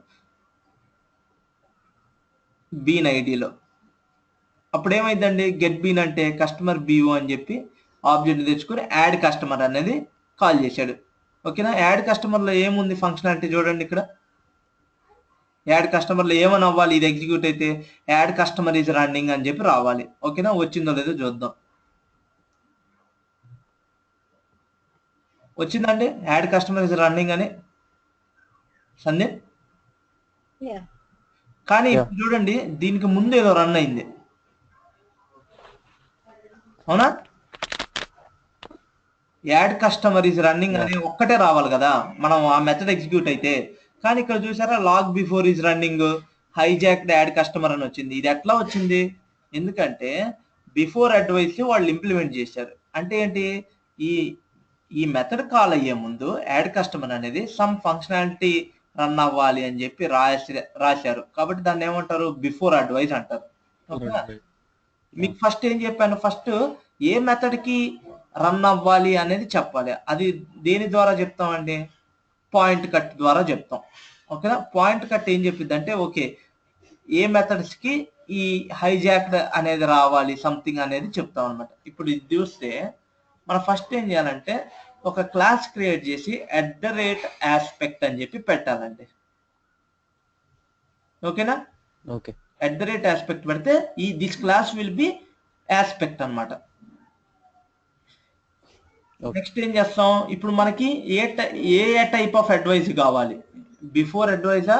బీన్ ఐడిలో. అప్పుడు ఏమైందండి, గెట్ బీన్ అంటే కస్టమర్ బిఓ అని చెప్పి ఆబ్జెక్ట్ ని తెచ్చుకొని యాడ్ కస్టమర్ అనేది కాల్ చేశాడు. ఓకేనా, యాడ్ కస్టమర్లో ఏముంది ఫంక్షనాలిటీ చూడండి. ఇక్కడ యాడ్ కస్టమర్లో ఏమని అవ్వాలి, ఇది ఎగ్జిక్యూట్ అయితే యాడ్ కస్టమర్ ఈజ్ రన్నింగ్ అని చెప్పి రావాలి. ఓకేనా, వచ్చిందో లేదో చూద్దాం. వచ్చిందండి యాడ్ కస్టమర్ ఈజ్ రన్నింగ్ అని సందీప్. Yeah. కానీ Yeah. ఇప్పుడు చూడండి, దీనికి ముందు ఏదో రన్ అయింది, అవునా. యాడ్ కస్టమర్ ఈజ్ రన్నింగ్ అని ఒక్కటే రావాలి కదా మనం ఆ మెథడ్ ఎగ్జిక్యూట్ అయితే. కానీ ఇక్కడ చూసారా, log before is running hijacked add customer అని వచ్చింది. ఇది ఎట్లా వచ్చింది, ఎందుకంటే బిఫోర్ అడ్వైస్ వాళ్ళు ఇంప్లిమెంట్ చేశారు. అంటే ఏంటి, ఈ మెథడ్ కాల్ అయ్యే ముందు యాడ్ కస్టమర్ అనేది సమ్ ఫంక్షనాలిటీ రన్ అవ్వాలి అని చెప్పి రాశారు. కాబట్టి దాన్ని ఏమంటారు, బిఫోర్ అడ్వైస్ అంటారు. ఓకేనా. మీకు ఫస్ట్ ఏం చెప్పాను, ఫస్ట్ ఏ మెథడ్ కి రన్ అవ్వాలి అనేది చెప్పాలి. అది దేని ద్వారా చెప్తామండి, పాయింట్ కట్ ద్వారా చెప్తాం. ఓకేనా, పాయింట్ కట్ ఏం చెప్పిద్ది అంటే, ఓకే ఏ మెథడ్స్ కి ఈ హైజాక్డ్ అనేది రావాలి సంథింగ్ అనేది చెప్తాం అనమాట. ఇప్పుడు ఇది చూస్తే మనం ఫస్ట్ ఏం చేయాలంటే ఒక క్లాస్ క్రియేట్ చేసి @ఆస్పెక్ట్ అని చెప్పి పెట్టాలండి. ఓకేనా, ఓకే. @ఆస్పెక్ట్ పెడితే this class will be aspect అన్నమాట. నెక్స్ట్ ఏం చేస్తాం, ఇప్పుడు మనకి ఏ టైప్ ఆఫ్ అడ్వైస్ కావాలి, బిఫోర్ అడ్వైజా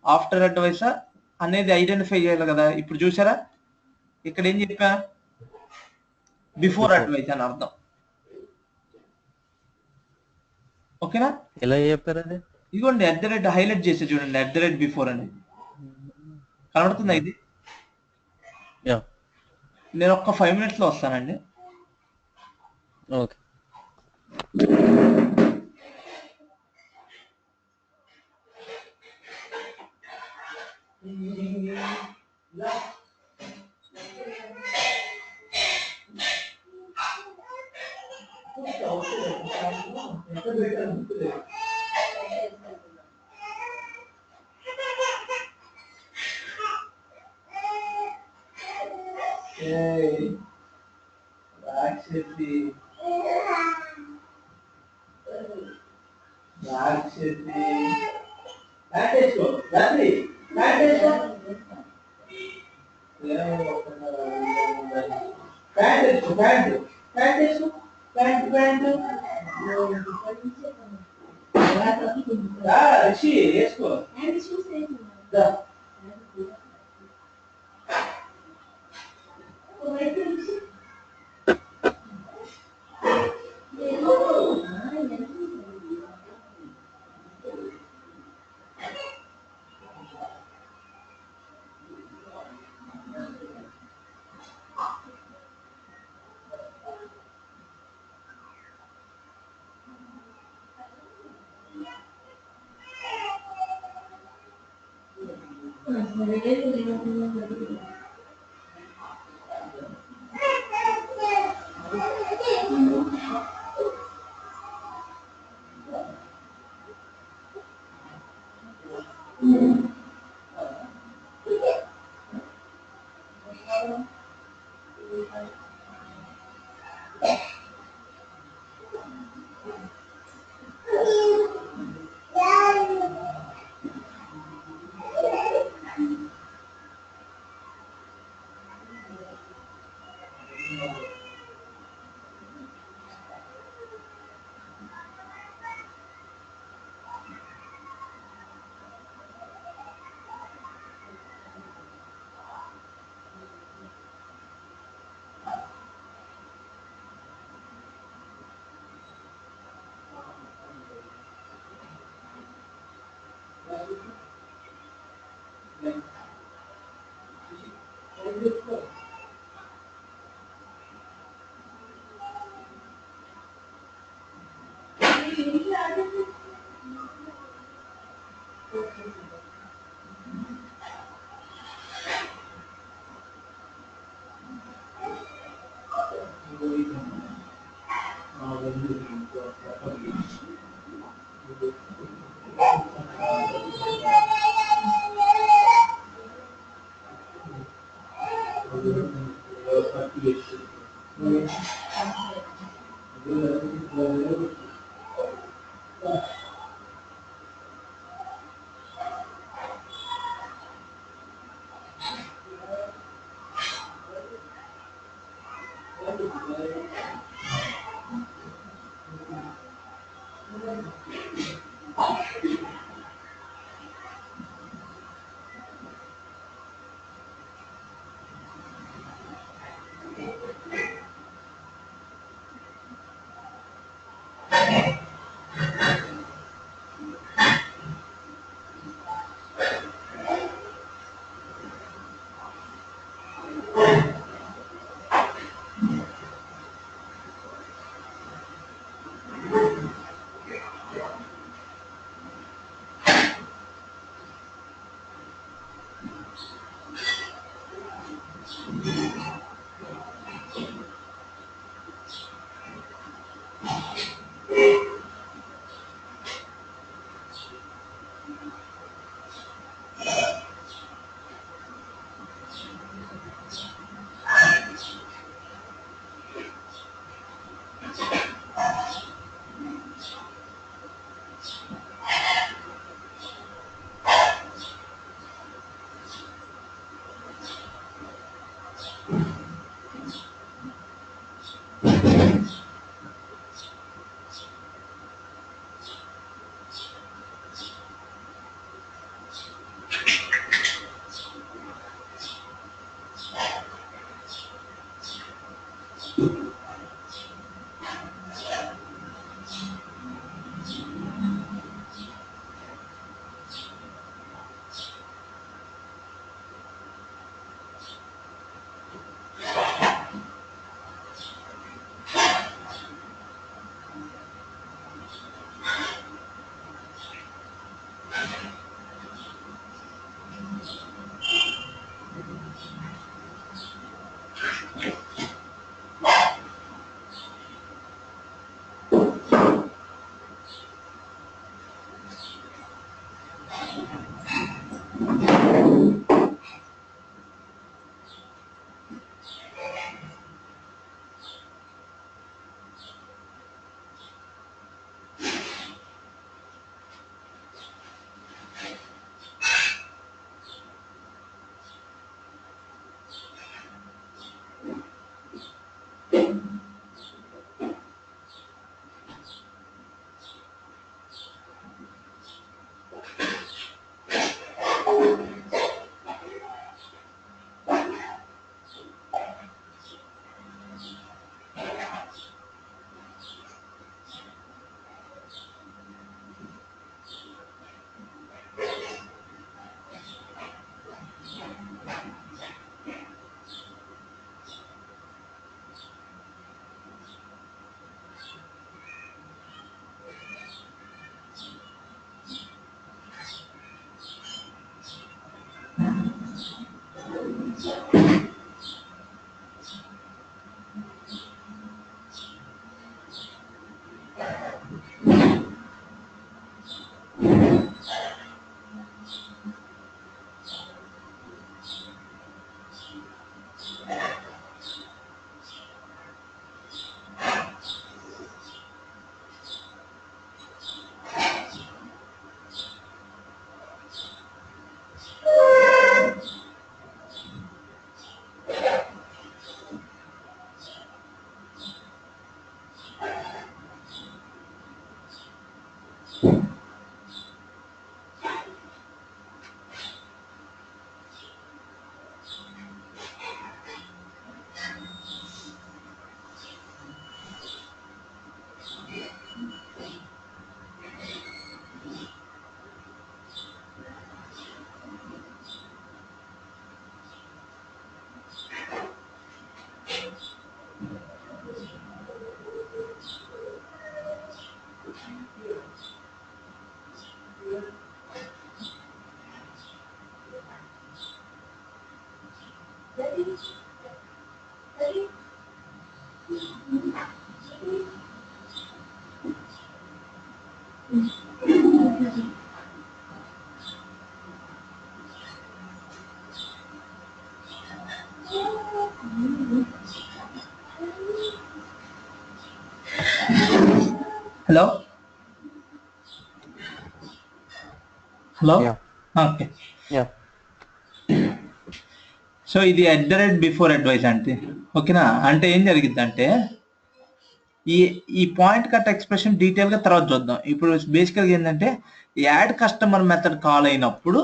ఆఫ్టర్ అడ్వైజా అనేది ఐడెంటిఫై చేయాలి కదా. ఇప్పుడు చూసారా, ఇక్కడ ఏం చెప్పా, బిఫోర్ అడ్వైజ్ అని అర్థం. ఓకేనా, ఎలా చెప్పారు అది, ఇదిగోండి హైలైట్ చేసి చూడండి, @బిఫోర్ అని కనబడుతుందా ఇది. యా. నేను ఒక్క 5 minutes లో వస్తానండి. Okay. Hello? Hello, yeah okay. Yeah so ఇది బిఫోర్ అడ్వైస్ అంటే, ఓకేనా? అంటే ఏం జరిగిద్దంటే ఈ ఈ పాయింట్ కట్ ఎక్స్ప్రెషన్ డీటెయిల్ గా తర్వాత చూద్దాం. ఇప్పుడు బేసికల్గా ఏంటంటే యాడ్ కస్టమర్ మెథడ్ కాల్ అయినప్పుడు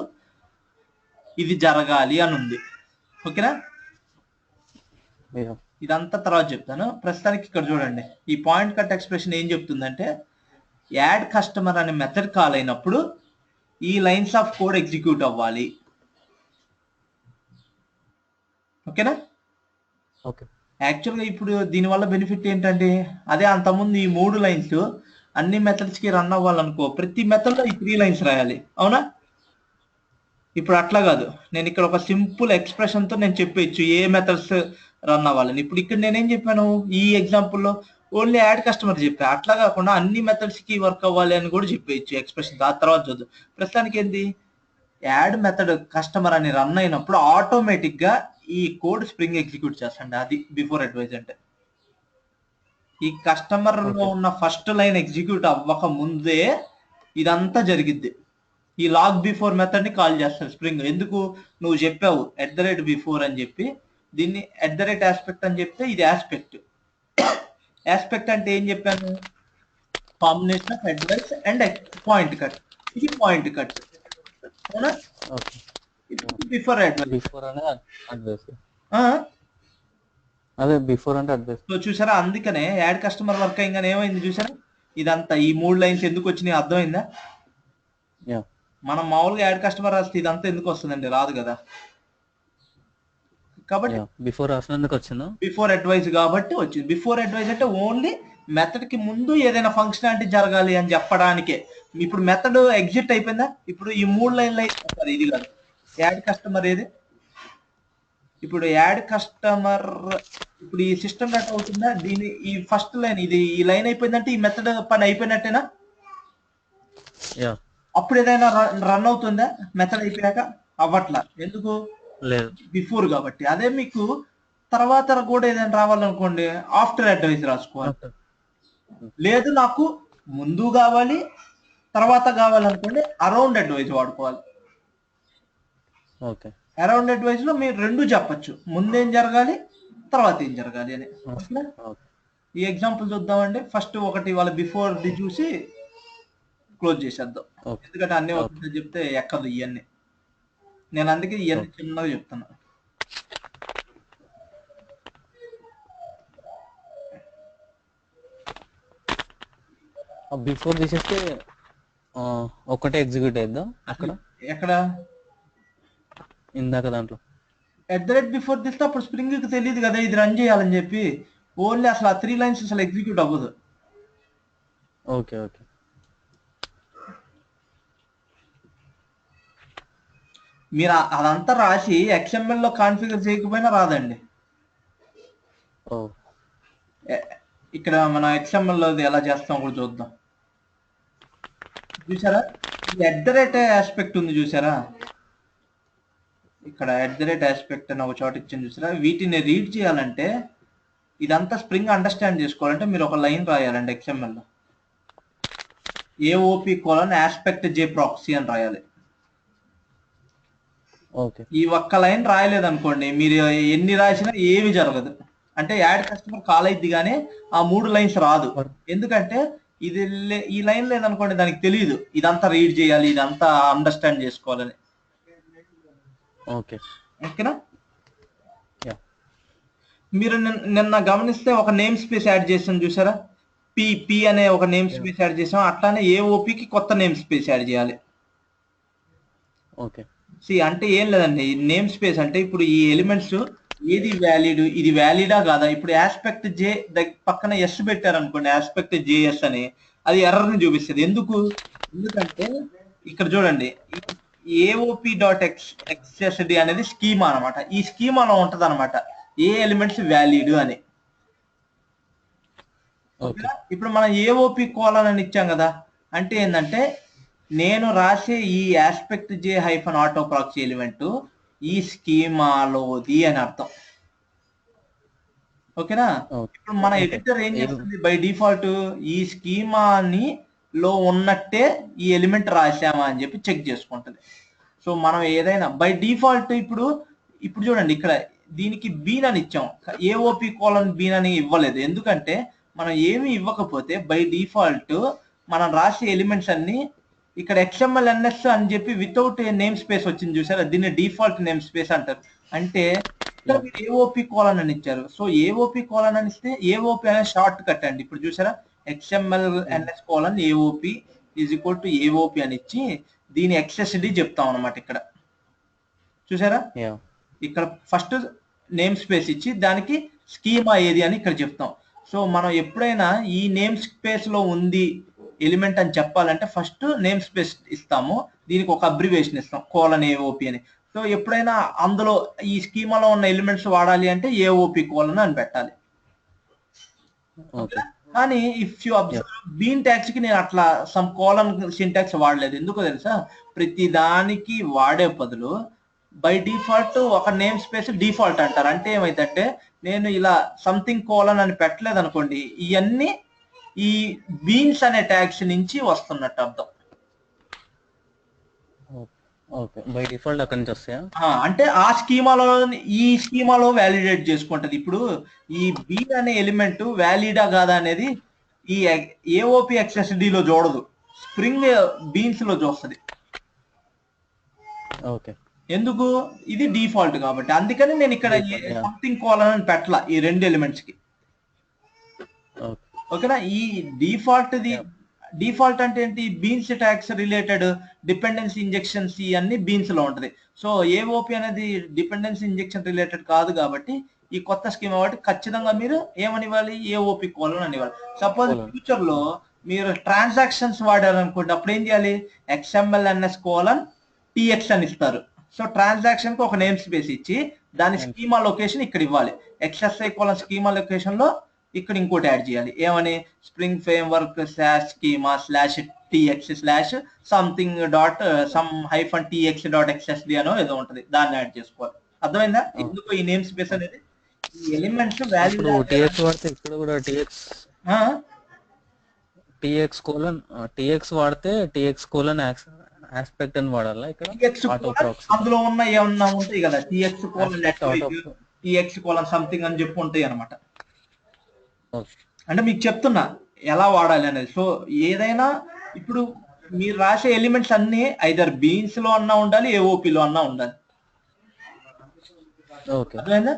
ఇది జరగాలి అని ఉంది, ఓకేనా? యా ఇదంతా తర్వాత చెప్తాను. ప్రస్తుతానికి ఇక్కడ చూడండి, ఈ పాయింట్ కట్ ఎక్స్ప్రెషన్ ఏం చెప్తుందంటే యాడ్ కస్టమర్ అనే మెథడ్ కాల్ అయినప్పుడు ఈ లైన్స్ ఆఫ్ కోడ్ ఎగ్జిక్యూట్ అవ్వాలి, ఓకేనా? ఓకే యాక్చువల్గా ఇప్పుడు దీనివల్ల బెనిఫిట్ ఏంటంటే అదే అంతకుముందు ఈ 3 లైన్స్ అన్ని మెథడ్స్ కి రన్ అవ్వాలనుకో ప్రతి మెథడ్ లో ఈ 3 లైన్స్ రాయాలి, అవునా? ఇప్పుడు అట్లా కాదు, నేను ఇక్కడ ఒక సింపుల్ ఎక్స్ప్రెషన్ తో నేను చెప్పేయచ్చు ఏ మెథడ్స్ రన్ అవ్వాలని. ఇప్పుడు ఇక్కడ నేనేం చెప్పాను ఈ ఎగ్జాంపుల్లో, ఓన్లీ యాడ్ కస్టమర్ చెప్పా. అట్లా కాకుండా అన్ని మెథడ్స్ కి వర్క్ అవ్వాలి అని కూడా చెప్పేయచ్చు ఎక్స్ప్రెషన్. ఆ తర్వాత చూద్దాం. ప్రస్తుతానికి ఏంది, యాడ్ మెథడ్ కస్టమర్ అని రన్ అయినప్పుడు ఆటోమేటిక్ గా ఈ కోడ్ స్ప్రింగ్ ఎగ్జిక్యూట్ చేస్తాండి. అది బిఫోర్ అడ్వైజ్ అంటే. ఈ కస్టమర్ లో ఓకే ఉన్న ఫస్ట్ లైన్ ఎగ్జిక్యూట్ అవ్వక ముందే ఇదంతా జరిగిద్ది. ఈ లాగ్ బిఫోర్ మెథడ్ ని కాల్ చేస్తారు స్ప్రింగ్. ఎందుకు, నువ్వు చెప్పావు బిఫోర్ అని చెప్పి, దీన్ని ఆస్పెక్ట్ అని చెప్తే ఇది ఆస్పెక్ట్. ఆస్పెక్ట్ అంటే ఏం చెప్పాను, combination of advice and point cut. ఇది పాయింట్ కట్, అవునా? Okay before advice. బిఫోర్ అనేది అడ్వైస్, అదే బిఫోర్ అంటే అడ్వైస్. సో చూసారా, అందుకనే యాడ్ కస్టమర్ వర్క్ అయ్యిందని ఏమైంది చూసారా, ఇదంతా ఈ 3 లైన్స్ ఎందుకు వచ్చినాయి అర్థమైందా? యా మనం మామూలుగా యాడ్ కస్టమర్ రాస్తే ఇదంతా ఎందుకు వస్తుందండి, రాదు కదా. కాబట్టి యా బిఫోర్ రాసినందుకు వచ్చిందా? బిఫోర్ అడ్వైజ్ కాబట్టి వచ్చింది. బిఫోర్ అడ్వైజ్ అంటే ఓన్లీ మెథడ్ కి ముందు ఏదైనా ఫంక్షనాలిటీ జరగాలి అని చెప్పడానికే. ఇప్పుడు మెథడ్ ఎగ్జిట్ అయిపోయిందా, ఇప్పుడు ఈ 3 లైన్లు ఇది కాదు. యాడ్ కస్టమర్ ఏది, ఇప్పుడు యాడ్ కస్టమర్, ఇప్పుడు ఈ సిస్టమ్ డేటా అవుతుందా, దీని ఈ ఫస్ట్ లైన్ ఇది ఈ లైన్ అయిపోయిందంటే ఈ మెథడ్ పని అయిపోయినట్టేనా? యా అప్పుడు ఏదైనా రన్ అవుతుందా మెథడ్ అయిపోయాక? అవ్వట్లా. ఎందుకు, లేదు బిఫోర్ కాబట్టి. అదే మీకు తర్వాత కూడా ఏదైనా రావాలనుకోండి ఆఫ్టర్ అడ్వైజ్ రాసుకోవాలి. ఆఫ్టర్. లేదు నాకు ముందు కావాలి తర్వాత కావాలనుకోండి అరౌండ్ అడ్వైజ్ వాడుకోవాలి. ఓకే అరౌండ్ అడ్వైజ్ లో మీరు రెండు చెప్పచ్చు, ముందేం జరగాలి తర్వాత ఏం జరగాలి అని. ఓకేనా? ఓకే ఈ ఎగ్జాంపుల్ చూద్దామండి. ఫస్ట్ ఒకటి వాళ్ళ బిఫోర్ ది చూసి క్లోజ్ చేసేద్దాం, ఓకే ఎందుకంటే అన్ని ఓకే ఒకటి చెప్తే ఎక్కదు ఇవన్నీ. నేను అందుకే ఇవన్నీ ఓకే చిన్నగా చెప్తాను. బిఫోర్ తీసేస్తే ఒక్కటే ఎగ్జిక్యూట్ అయిద్దా అక్కడ ఎక్కడ ఇందాక దాంట్లో? బిఫోర్ తీస్తే అప్పుడు స్ప్రింగ్ కి తెలియదు కదా ఇది రన్ చేయాలని చెప్పి. ఓన్లీ అసలు ఆ 3 లైన్స్ అసలు ఎగ్జిక్యూట్ అవ్వదు. ఓకే ఓకే మీరు అదంతా రాసి XML లో కాన్ఫిగర్ చేయకపోయినా రాదండి. ఓ ఇక్కడ మన XML లో ఎలా చేస్తాం కూడా చూద్దాం. చూసారా, ఈ ఆస్పెక్ట్ ఉంది చూసారా, ఇక్కడ ఆస్పెక్ట్ అని ఒక చోట ఇచ్చింది చూసారా. వీటిని రీడ్ చేయాలంటే ఇదంతా స్ప్రింగ్ అండర్స్టాండ్ చేసుకోవాలంటే మీరు ఒక లైన్ రాయాలండి XML లో, AOP: J proxy అని రాయాలి. ఓకే ఈ ఒక్క లైన్ రాయలేదనుకోండి, మీరు ఎన్ని రాసినా ఏమి జరగదు. అంటే యాడ్ కస్టమర్ కాల్ అయిద్ది కానీ ఆ 3 లైన్స్ రాదు. ఎందుకంటే ఇది ఈ లైన్ లేదనుకోండి దానికి తెలియదు ఇదంతా రీడ్ చేయాలి, ఇదంతా అండర్స్టాండ్ చేసుకోవాలని. ఓకే ఓకేనా? యా మీరు నిన్న గమనిస్తే ఒక నేమ్ స్పేస్ యాడ్ చేసాం చూసారా, పి అనే ఒక నేమ్ స్పేస్ యాడ్ చేసాం. అట్లానే AOPకి కొత్త నేమ్ స్పేస్ యాడ్ చేయాలి. ఓకే అంటే ఏం లేదండి, నేమ్ స్పేస్ అంటే ఇప్పుడు ఈ ఎలిమెంట్స్ ఏది వ్యాలిడ్, ఇది వ్యాలిడా కాదా. ఇప్పుడు ఆస్పెక్ట్ జే పక్కన ఎస్ పెట్టారనుకోండి, ఆస్పెక్ట్ JS అని, అది ఎర్రర్ ని చూపిస్తుంది. ఎందుకంటే ఇక్కడ చూడండి, AOP.XSD అనేది స్కీమా అనమాట. ఈ స్కీమాలో ఉంటది అనమాట ఏ ఎలిమెంట్స్ వ్యాలిడ్ అని. ఓకే ఇప్పుడు మనం AOP కోలన్ అని ఇచ్చాం కదా, అంటే ఏంటంటే నేను రాసే ఈ ASPECT-J-auto proxy ఎలిమెంట్ ఈ స్కీమాలోది అని అర్థం. ఓకేనా? ఓకే ఇప్పుడు మన ఓకే ఎడిటర్ ఏం చేస్తుంది, బై డిఫాల్ట్ ఈ స్కీమాని లో ఉన్నట్టే ఈ ఎలిమెంట్ రాసామా అని చెప్పి చెక్ చేసుకుంటది. సో మనం ఏదైనా బై డిఫాల్ట్ ఇప్పుడు చూడండి ఇక్కడ దీనికి బీన్ అని ఇచ్చాం, ఏఓపి కోలన్ బీన్ అని ఇవ్వలేదు. ఎందుకంటే మనం ఏమి ఇవ్వకపోతే బై డిఫాల్ట్ మనం రాసే ఎలిమెంట్స్ అన్ని ఇక్కడ XMLNS అని చెప్పి వితౌట్ నేమ్ స్పేస్ వచ్చింది చూసారా, దీన్ని డిఫాల్ట్ నేమ్ స్పేస్ అంటారు. అంటే ఇక్కడ మీరు ఏఓపి కోలన్ అని ఇచ్చారు. సో ఏఓపి కోలన్ అని ఇస్తే ఏఓపి అనే షార్ట్ కట్ అండి. ఇప్పుడు చూసారా XMLNS colon AOP is equal to AOP అని ఇచ్చి దీని XSD చెప్తాం అనమాట. ఇక్కడ చూసారా, ఇక్కడ ఫస్ట్ నేమ్ స్పేస్ ఇచ్చి దానికి స్కీమా ఏది అని ఇక్కడ చెప్తాం. సో మనం ఎప్పుడైనా ఈ నేమ్ స్పేస్ లో ఉంది ఎలిమెంట్ అని చెప్పాలంటే ఫస్ట్ నేమ్ స్పేస్ ఇస్తాము, దీనికి ఒక అబ్రివేషన్ ఇస్తాం కోలన్ ఏఓపి అని. సో ఎప్పుడైనా అందులో ఈ స్కీమాలో ఉన్న ఎలిమెంట్స్ వాడాలి అంటే ఏఓపి కోలన్ అని పెట్టాలి. కానీ if you observe bean tags కి నేను అట్లా సమ్ కోలన్ సింటాక్స్ వాడలేదు. ఎందుకో తెలుసా, ప్రతి దానికి వాడే బదులు బై డిఫాల్ట్ ఒక నేమ్ స్పేస్ డిఫాల్ట్ అంటారు. అంటే ఏమైందంటే నేను ఇలా సంథింగ్ కోలన్ అని పెట్టలేదు అనుకోండి, ఇవన్నీ ఈ బీన్స్ అనే ట్యాగ్స్ నుంచి వస్తున్నట్టు అర్థం. బై డిఫాల్ట్ అక్కడి నుంచి వస్తాయా? అంటే ఆ స్కీమాలో ఈ స్కీమాలో వ్యాలిడేట్ చేసుకుంటది. ఇప్పుడు ఈ బీన్ అనే ఎలిమెంట్ వ్యాలిడా కాదా అనేది ఈ ఏఓపి XSD లో చూడదు, స్ప్రింగ్ బీన్స్ లో చూస్తుంది. ఎందుకు? ఇది డిఫాల్ట్ కాబట్టి. అందుకని నేను ఇక్కడ సంథింగ్ కోలన్ అని పెట్టలా ఈ రెండు ఎలిమెంట్స్ కి. ఓకేనా? ఈ డిఫాల్ట్ అంటే ఏంటి, beans tags related dependency injections ఇవన్నీ బీన్స్ లో ఉంటది. సో ఏఓపి అనేది డిపెండెన్సీ ఇంజెక్షన్ రిలేటెడ్ కాదు కాబట్టి ఈ కొత్త స్కీమ్ కాబట్టి ఖచ్చితంగా మీరు ఏమని ఇవ్వాలి, ఏఓపి కోలన్ అని ఇవ్వాలి. సపోజ్ ఫ్యూచర్ లో మీరు ట్రాన్సాక్షన్స్ వాడారనుకోండి, అప్పుడు ఏం చేయాలి, XMLNS కోలన్ TX అని ఇస్తారు. సో ట్రాన్సాక్షన్ కి ఒక నేమ్ స్పేస్ ఇచ్చి దాని స్కీమా లొకేషన్ ఇక్కడ ఇవ్వాలి. XSI కోలన్ స్కీమా లొకేషన్ లో ఇక్కడ ఇంకోటి యాడ్ చేయాలి. ఏమని, spring frame work schema /TX something some -TX.XSD అనో ఏదో ఉంటది, దాన్ని యాడ్ చేసుకోవాలి. అర్థమైందా ఎందుకు ఈ నేమ్ స్పేస్ అనేది? ఈ ఎలిమెంట్స్ వాల్యూ TX వాడితే ఇక్కడ కూడా TX వాడితే TX కోలన్ ఆస్పెక్ట్ అని వాడాలా? ఇక్కడ అందులో ఉన్న ఏమన్నా ఉంటాయి కదా, TX కోలన్ సంథింగ్ అని చెప్పి ఉంటాయి అనమాట. అంటే మీకు చెప్తున్నా ఎలా వాడాలి అనేది. సో ఏదైనా ఇప్పుడు మీరు రాసే ఎలిమెంట్స్ అన్ని ఐదర్ బీన్స్ లో అన్నా ఉండాలి, ఏఓపి లో అన్నా ఉండాలి. అర్థమైందా?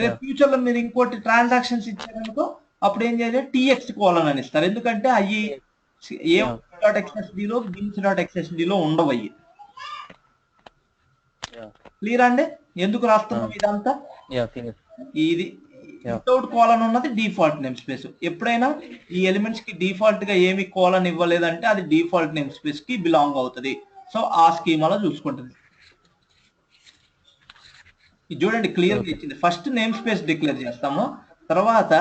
రేపు ఫ్యూచర్ లో మీరు ఇంకోటి ట్రాన్సాక్షన్స్ ఇచ్చారనుకో, అప్పుడు ఏం చేయాలి, TX కోలన్ అని ఇస్తారు. ఎందుకంటే అవి .XSD లో బీన్స్.XSD లో ఉండవు. అయ్యి క్లియర్ అండి? ఎందుకు రాస్తున్నాం ఇదంతా? ఇది వితౌట్ కోలన్ ఉన్నది డిఫాల్ట్ నేమ్ స్పేస్. ఎప్పుడైనా ఈ ఎలిమెంట్స్ కి డిఫాల్ట్ గా ఏమి కోలన్ ఇవ్వలేదంటే అది డిఫాల్ట్ నేమ్ స్పేస్ కి బిలాంగ్ అవుతుంది. సో ఆ స్కీమాలో చూసుకుంటుంది. ఇది చూడండి క్లియర్ గా ఇచ్చింది. ఫస్ట్ నేమ్ స్పేస్ డిక్లేర్ చేస్తాము, తర్వాత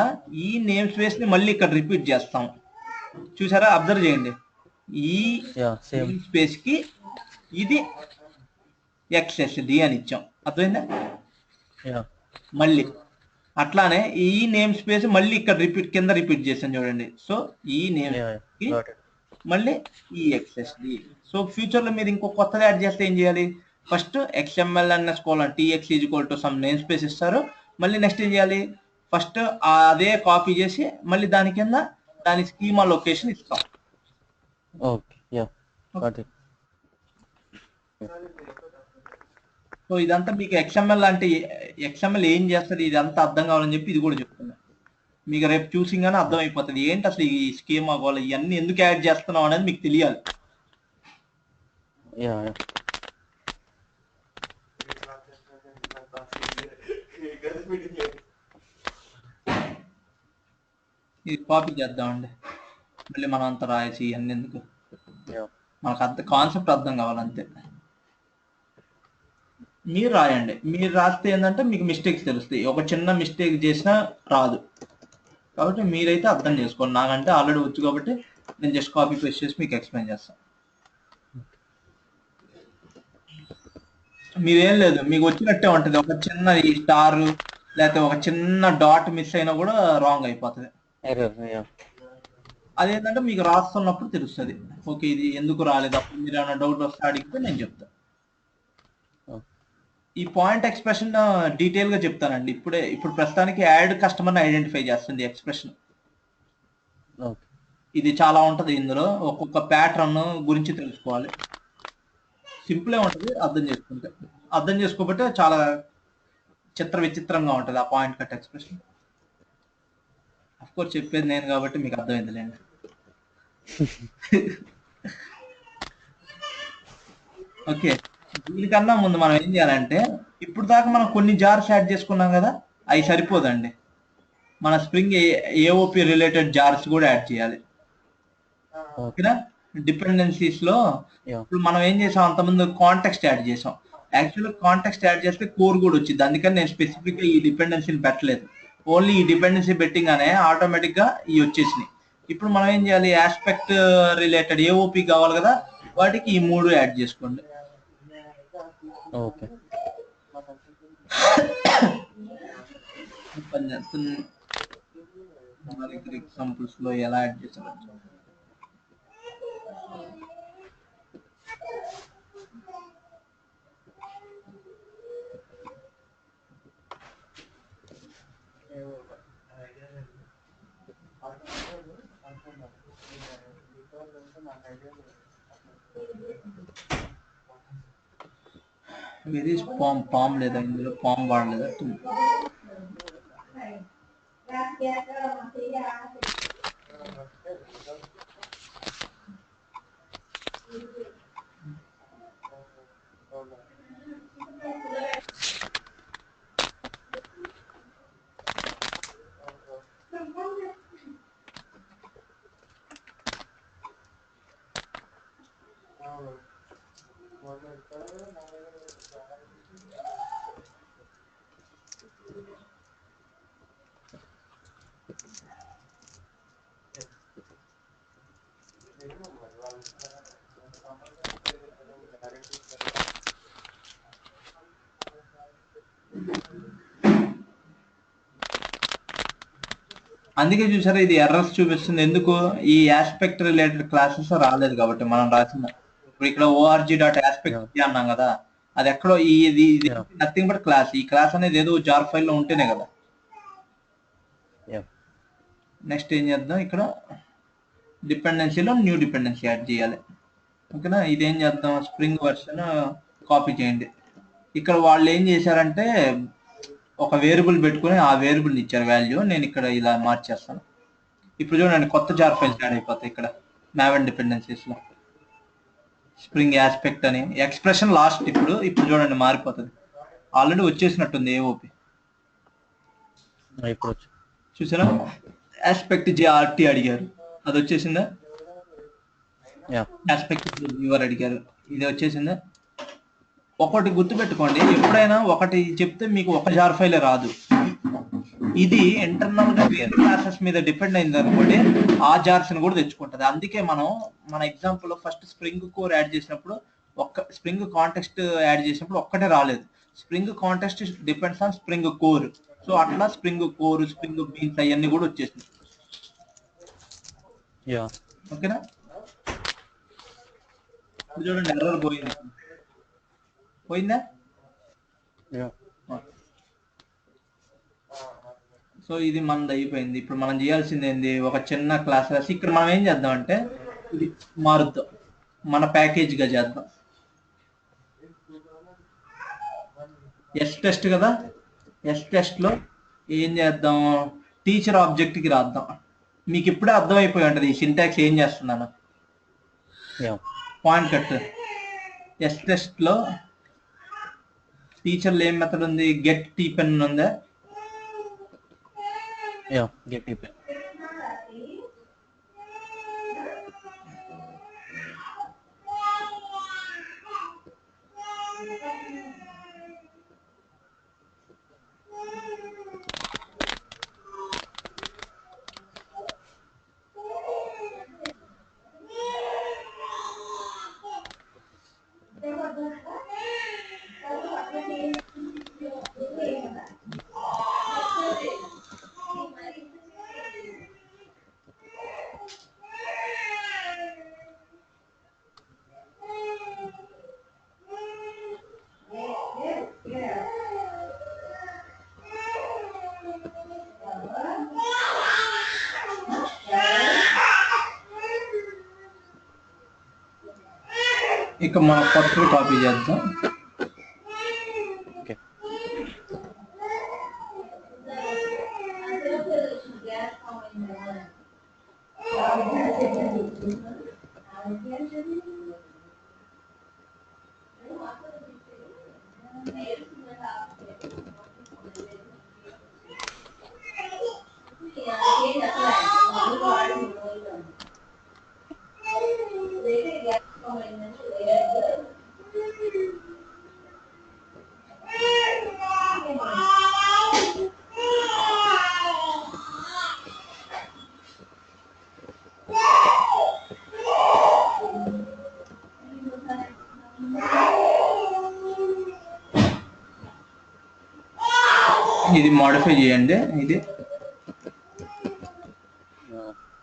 ఈ నేమ్ స్పేస్ ని మళ్ళీ ఇక్కడ రిపీట్ చేస్తాము. చూసారా, అబ్జర్వ్ చేయండి, ఈ నేమ్ స్పేస్ కి ఇది XSD అని ఇచ్చాం. అర్థమైందా? మళ్ళీ అట్లానే ఈ నేమ్ స్పేస్ మళ్ళీ ఇక్కడ కింద రిపీట్ చేసాను చూడండి. సో ఈ నేమ్ కి మళ్ళీ ఈ XSD. సో ఫ్యూచర్ లో మీరు ఇంకో కొత్తగా యాడ్ చేస్తే ఏం చేయాలి, first XMLNS colon TX is equal to some name space ఇస్తారు. మళ్ళీ నెక్స్ట్ ఏం చేయాలి, ఫస్ట్ అదే కాపీ చేసి మళ్ళీ దాని కింద దాని స్కీమా లొకేషన్ ఇస్తాం. సో ఇదంతా మీకు XML అంటే XML ఏం చేస్తుంది ఇదంతా అర్థం కావాలని చెప్పి ఇది కూడా చెప్తున్నా. మీకు రేపు చూసింగానే అర్థం అయిపోతుంది ఏంటి అసలు ఈ స్కీమా గోల, ఇవన్నీ ఎందుకు యాడ్ చేస్తున్నాం అనేది మీకు తెలియాలి. ఇది కాపీ చేద్దామండి, మళ్ళీ మనం అంతా రాయసి ఇవన్నీ ఎందుకు, మనకు అంత కాన్సెప్ట్ అర్థం కావాలంతే. మీరు రాయండి, మీరు రాస్తే ఏంటంటే మీకు మిస్టేక్స్ తెలుస్తాయి. ఒక చిన్న మిస్టేక్ చేసినా రాదు కాబట్టి మీరైతే అర్థం చేసుకోండి. నాకంటే ఆల్రెడీ వచ్చు కాబట్టి నేను జస్ట్ కాపీ పేస్ట్ చేసి మీకు ఎక్స్ప్లెయిన్ చేస్తాను. మీరేం లేదు, మీకు వచ్చినట్టే ఉంటుంది. ఒక చిన్న ఈ స్టార్ లేకపోతే ఒక చిన్న డాట్ మిస్ అయినా కూడా రాంగ్ అయిపోతుంది. అదేంటంటే మీకు రాస్తున్నప్పుడు తెలుస్తుంది. ఓకే, ఇది ఎందుకు రాలేదు, అప్పుడు మీరు ఏమైనా డౌట్ వస్తే అడిగితే నేను చెప్తాను. ఈ పాయింట్ ఎక్స్ప్రెషన్ డీటెయిల్ గా చెప్తానండి. ఇప్పుడు ప్రస్తుతానికి యాడ్ కస్టమర్ ఐడెంటిఫై చేస్తుంది ఎక్స్ప్రెషన్. ఓకే. ఇది చాలా ఉంటది, ఇందులో ఒక్కొక్క ప్యాటర్న్ గురించి తెలుసుకోవాలి. సింపులే ఉంటది అర్థం చేసుకోబట్టే చాలా విచిత్రంగా ఉంటది ఆ point cut expression. Of course చెప్పేది నేను కాబట్టి మీకు అర్థమైందిలేండి. ఓకే, దీనికన్నా ముందు మనం ఏం చేయాలంటే, ఇప్పుడు దాకా మనం కొన్ని జార్స్ యాడ్ చేసుకున్నాం కదా, అవి సరిపోదండి. మన స్ప్రింగ్ ఏఓపి రిలేటెడ్ జార్స్ కూడా యాడ్ చేయాలి. ఓకేనా? డిపెండెన్సీస్ లో ఇప్పుడు మనం ఏం చేసాం, అంతకుముందు కాంటెక్స్ట్ యాడ్ చేసాం. యాక్చువల్గా కాంటెక్స్ట్ యాడ్ చేస్తే కోర్ కూడా వచ్చింది, అందుకని నేను స్పెసిఫిక్ గా ఈ డిపెండెన్సీని పెట్టలేదు. ఓన్లీ ఈ డిపెండెన్సీ పెట్టింగానే ఆటోమేటిక్ గా ఇవి వచ్చేసినాయి. ఇప్పుడు మనం ఏం చేయాలి, ఆస్పెక్ట్ రిలేటెడ్ ఏఓపి కావాలి కదా, వాటికి ఈ 3 యాడ్ చేసుకోండి. ఓకే. మా దగ్గర ఎగ్జాంపుల్స్ లో ఎలా యాడ్ చేసారు. వెరీ పామ్ లేదా, ఇందులో పామ్ వాడలేదా? అందుకే చూసారా, ఇది ఎర్రర్స్ చూపిస్తుంది. ఎందుకు? ఈ ఆస్పెక్ట్ రిలేటెడ్ క్లాసెస్ రాలేదు కాబట్టి మనం రాసిన. ఇప్పుడు ఇక్కడ org.aspect అన్నాం కదా, అది ఎక్కడో ఇది నథింగ్ బట్ క్లాస్. ఈ క్లాస్ అనేది ఏదో జార్ ఫైల్లో ఉంటేనే కదా. నెక్స్ట్ ఏం చేద్దాం, ఇక్కడ డిపెండెన్సీలో న్యూ డిపెండెన్సీ యాడ్ చేయాలి. ఓకేనా? ఇదేం చేద్దాం, స్ప్రింగ్ వర్షన్ కాపీ చేయండి. ఇక్కడ వాళ్ళు ఏం చేశారంటే, ఒక వేరియబుల్ పెట్టుకుని ఆ వేరియబుల్ ఇచ్చారు వాల్యూ. నేను ఇక్కడ ఇలా మార్చేస్తాను. ఇప్పుడు చూడండి, కొత్త జార్ ఫైల్స్ యాడ్ అయిపోతాయి ఇక్కడ మావెన్ డిపెండెన్సీస్ లో. స్ప్రింగ్ ఆస్పెక్ట్ అని ఎక్స్ప్రెషన్ లాస్ట్. ఇప్పుడు చూడండి మారిపోతుంది. ఆల్రెడీ వచ్చేసినట్టుంది ఏఓపి. చూసారా, ఆస్పెక్ట్ జేఆర్టీ అడిగారు, అది వచ్చేసిందా? ఆస్పెక్ట్ వ్యూవర్ అడిగారు, ఇది వచ్చేసిందా? ఒకటి గుర్తుపెట్టుకోండి, ఎప్పుడైనా ఒకటి చెప్తే మీకు ఒక జార్ ఫైలే రాదు. ఇది ఇంటర్నల్ గా వేరే క్లాసెస్ మీద డిపెండ్ అయింది అనుకోండి, ఆ జార్స్ ని కూడా తెచ్చుకుంటది. అందుకే మనం మన ఎగ్జాంపుల్ లో ఫస్ట్ స్ప్రింగ్ కోర్ యాడ్ చేసినప్పుడు, స్ప్రింగ్ కాంటెక్స్ట్ యాడ్ చేసినప్పుడు ఒక్కటే రాలేదు. Spring context depends on spring core. So అట్లా స్ప్రింగ్ కోర్, స్ప్రింగ్ బీన్స్ అవన్నీ కూడా వచ్చేసింది. ఓకేనా? చూడండి, ఎర్రర్ పోయిందా? సో ఇది మనది అయిపోయింది. ఇప్పుడు మనం చేయాల్సింది ఏంది, ఒక చిన్న క్లాస్ రాసి ఇక్కడ మనం ఏం చేద్దాం అంటే, ఇది మారుద్దాం, మన ప్యాకేజ్ గా చేద్దాం. ఎస్ టెస్ట్ కదా, ఎస్ టెస్ట్ లో ఏం చేద్దాం, టీచర్ ఆబ్జెక్ట్ కి రాద్దాం. మీకు ఇప్పుడే అర్థమైపోయి ఉంటది ఈ సింటాక్స్ ఏం చేస్తున్నాను. పాయింట్ కట్ ఎస్ టెస్ట్ లో టీచర్లో ఏం మెథడ్ ఉంది, గెట్ టీపెన్ ఉందా? గెట్ టీపెన్. ఇక మనం కొత్తవి కాపీ చేద్దాం. ఓకే. ఇది మోడిఫై చేయండి. ఇది ఆ,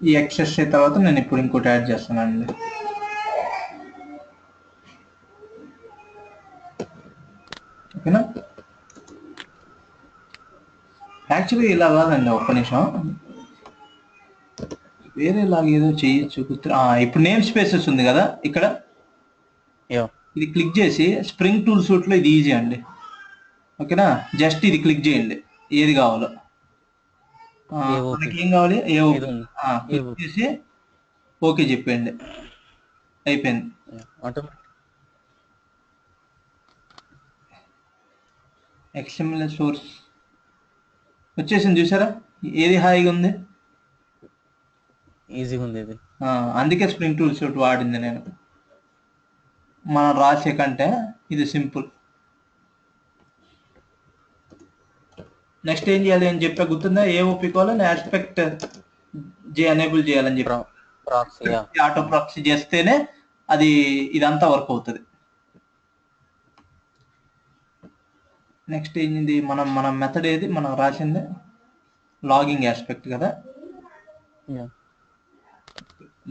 ఈ ఎక్సెస్ అయిన తర్వాత నేను ఇప్పుడు ఇంకోటి యాడ్ చేస్తానండి. ఓకేనా? యాక్చువల్లీ ఇలా కాదండి, ఒక్క నిమిషం, వేరేలాగా ఏదో చేయొచ్చు. ఇప్పుడు నేమ్ స్పేసెస్ ఉంది కదా ఇక్కడ, యా ఇది క్లిక్ చేసి స్ప్రింగ్ టూల్ సూట్లో ఇది ఈజీ అండి. ఓకేనా? జస్ట్ ఇది క్లిక్ చేయండి, ఏది కావాలో. AOP. మనకి ఏం కావాలి? AOP. ఇది ఉంది. Click AOP. చేసి ఓకే చెప్పండి, అయిపోయింది. ఆటోమేటిక్. XML సోర్స్ వచ్చేసింది, చూసారా? ఏది హాయిగా ఉంది. ఈజీగా ఉంది ఇది. అందుకే స్ప్రింగ్ టూల్ సూట్ వాడింది నేను. మనం రాసే కంటే ఇది సింపుల్. నెక్స్ట్ ఏం చేయాలి అని చెప్పా గుర్తుందా? AOP కావాలని ఆస్పెక్ట్ ఎనేబుల్ చేయాలని చెప్పి ప్రాక్సీ. యా ఆటో ప్రాక్సీ చేస్తేనే అది ఇదంతా వర్క్ అవుతుంది. నెక్స్ట్ ఏంది, మన మెథడ్ ఏది మనం రాసింది? లాగింగ్ ఆస్పెక్ట్ కదా. Yeah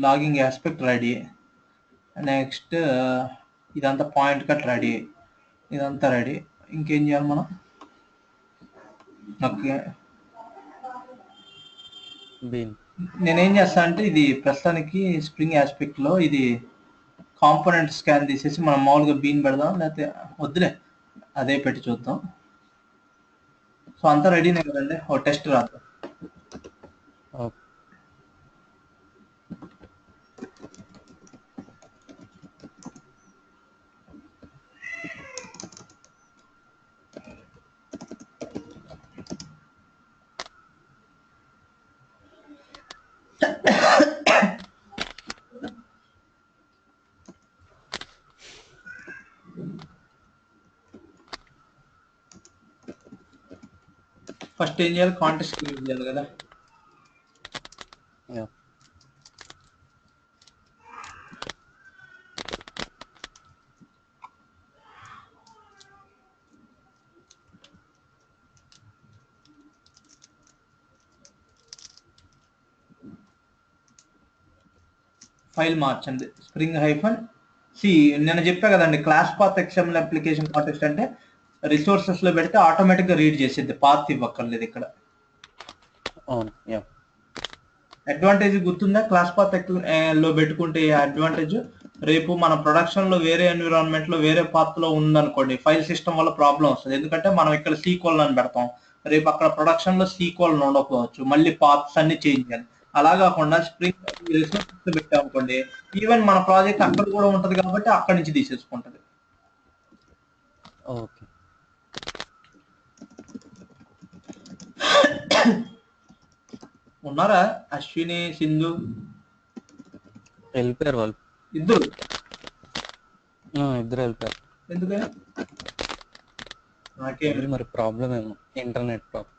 logging aspect ready. Next ఇదంతా పాయింట్ కట్ రెడీ, ఇదంతా రెడీ. ఇంకేం చేయాలి మనం? Okay, bean. నేనేం చేస్తా అంటే ఇది ప్రస్తుతానికి స్ప్రింగ్ ఆస్పెక్ట్ లో ఇది కాంపోనెంట్ స్కాన్ తీసేసి మనం మామూలుగా బీన్ పెడదాం, లేకపోతే వద్దులే అదే పెట్టి చూద్దాం. సో అంతా రెడీనే కదండి, ఓ టెస్ట్ రాద్దాం. ఓకే. ఫస్ట్ ఏం చేయాలి? కాంటెస్ట్ క్రియేట్ చేయాలి కదా. యా ఫైల్ మార్చండి, స్ప్రింగ్ హైఫన్ సి. నేను చెప్పా కదండి, class path XML application contest అంటే రిసోర్సెస్ లో పెడితే ఆటోమేటిక్ గా రీడ్ చేసేది, పాత్ ఇవ్వక్కర్లేదు. ఇక్కడ అవును. యా అడ్వాంటేజ్ గుర్తుందా? క్లాస్ పాత్ లో పెట్టుకుంటే అడ్వాంటేజ్, రేపు మన ప్రొడక్షన్ లో వేరే ఎన్విరాన్మెంట్ లో వేరే పాత్ లో ఉందనుకోండి, ఫైల్ సిస్టమ్ వల్ల ప్రాబ్లం వస్తుంది. ఎందుకంటే మనం ఇక్కడ సీక్వల్ అని పెడతాం, రేపు అక్కడ ప్రొడక్షన్ లో సీక్వల్ ఉండకపోవచ్చు, మళ్ళీ పాత్స్ అన్ని చేంజ్ చేయాలి. అలా కాకుండా స్ప్రింగ్ రిసోర్సెస్ పెట్టామనుకోండి, ఈవెన్ మన ప్రాజెక్ట్ అక్కడ కూడా ఉంటది కాబట్టి అక్కడి నుంచి తీసేసుకుంటది. ఓకే. ఉన్నారా అశ్విని, సింధు? వెళ్ళిపోయారు వాళ్ళు. ఇద్దరు వెళ్ళిపోయారు. ఎందుకని? నాకేం మరి ప్రాబ్లం ఏమో, ఇంటర్నెట్ ప్రాబ్లం.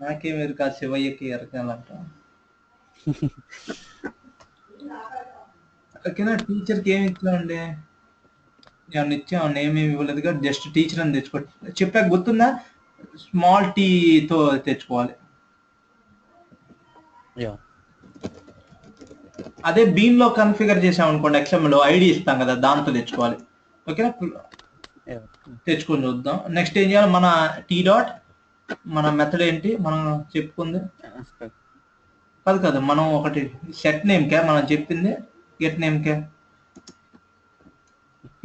నాకేమేరు కాదు, శివయ్యకి ఎరకాలంట. ఓకేనా? టీచర్కి ఏమి ఇచ్చామండి? ఏమన్నా ఇచ్చామన్నా? ఏమేమి ఇవ్వలేదు కదా, జస్ట్ టీచర్ అని తెచ్చుకో చెప్పాక గుర్తుందా? స్మాల్ టీతో తెచ్చుకోవాలి. యా అదే బీమ్ లో కన్ఫిగర్ చేసాం అనుకోండి, XML లో ఐడి ఇస్తాం కదా, దాంతో తెచ్చుకోవాలి. ఓకేనా? యా తెచ్చుకొని చూద్దాం. నెక్స్ట్ ఏం చేయాలి? మన టీ డాట్, మన మెథడ్ ఏంటి మనం చెప్పుకుంది? కాదు కాదు, మనం ఒకటి సెట్ నేమ్ కే మనం చెప్పింది, గెట్ నేమ్ కే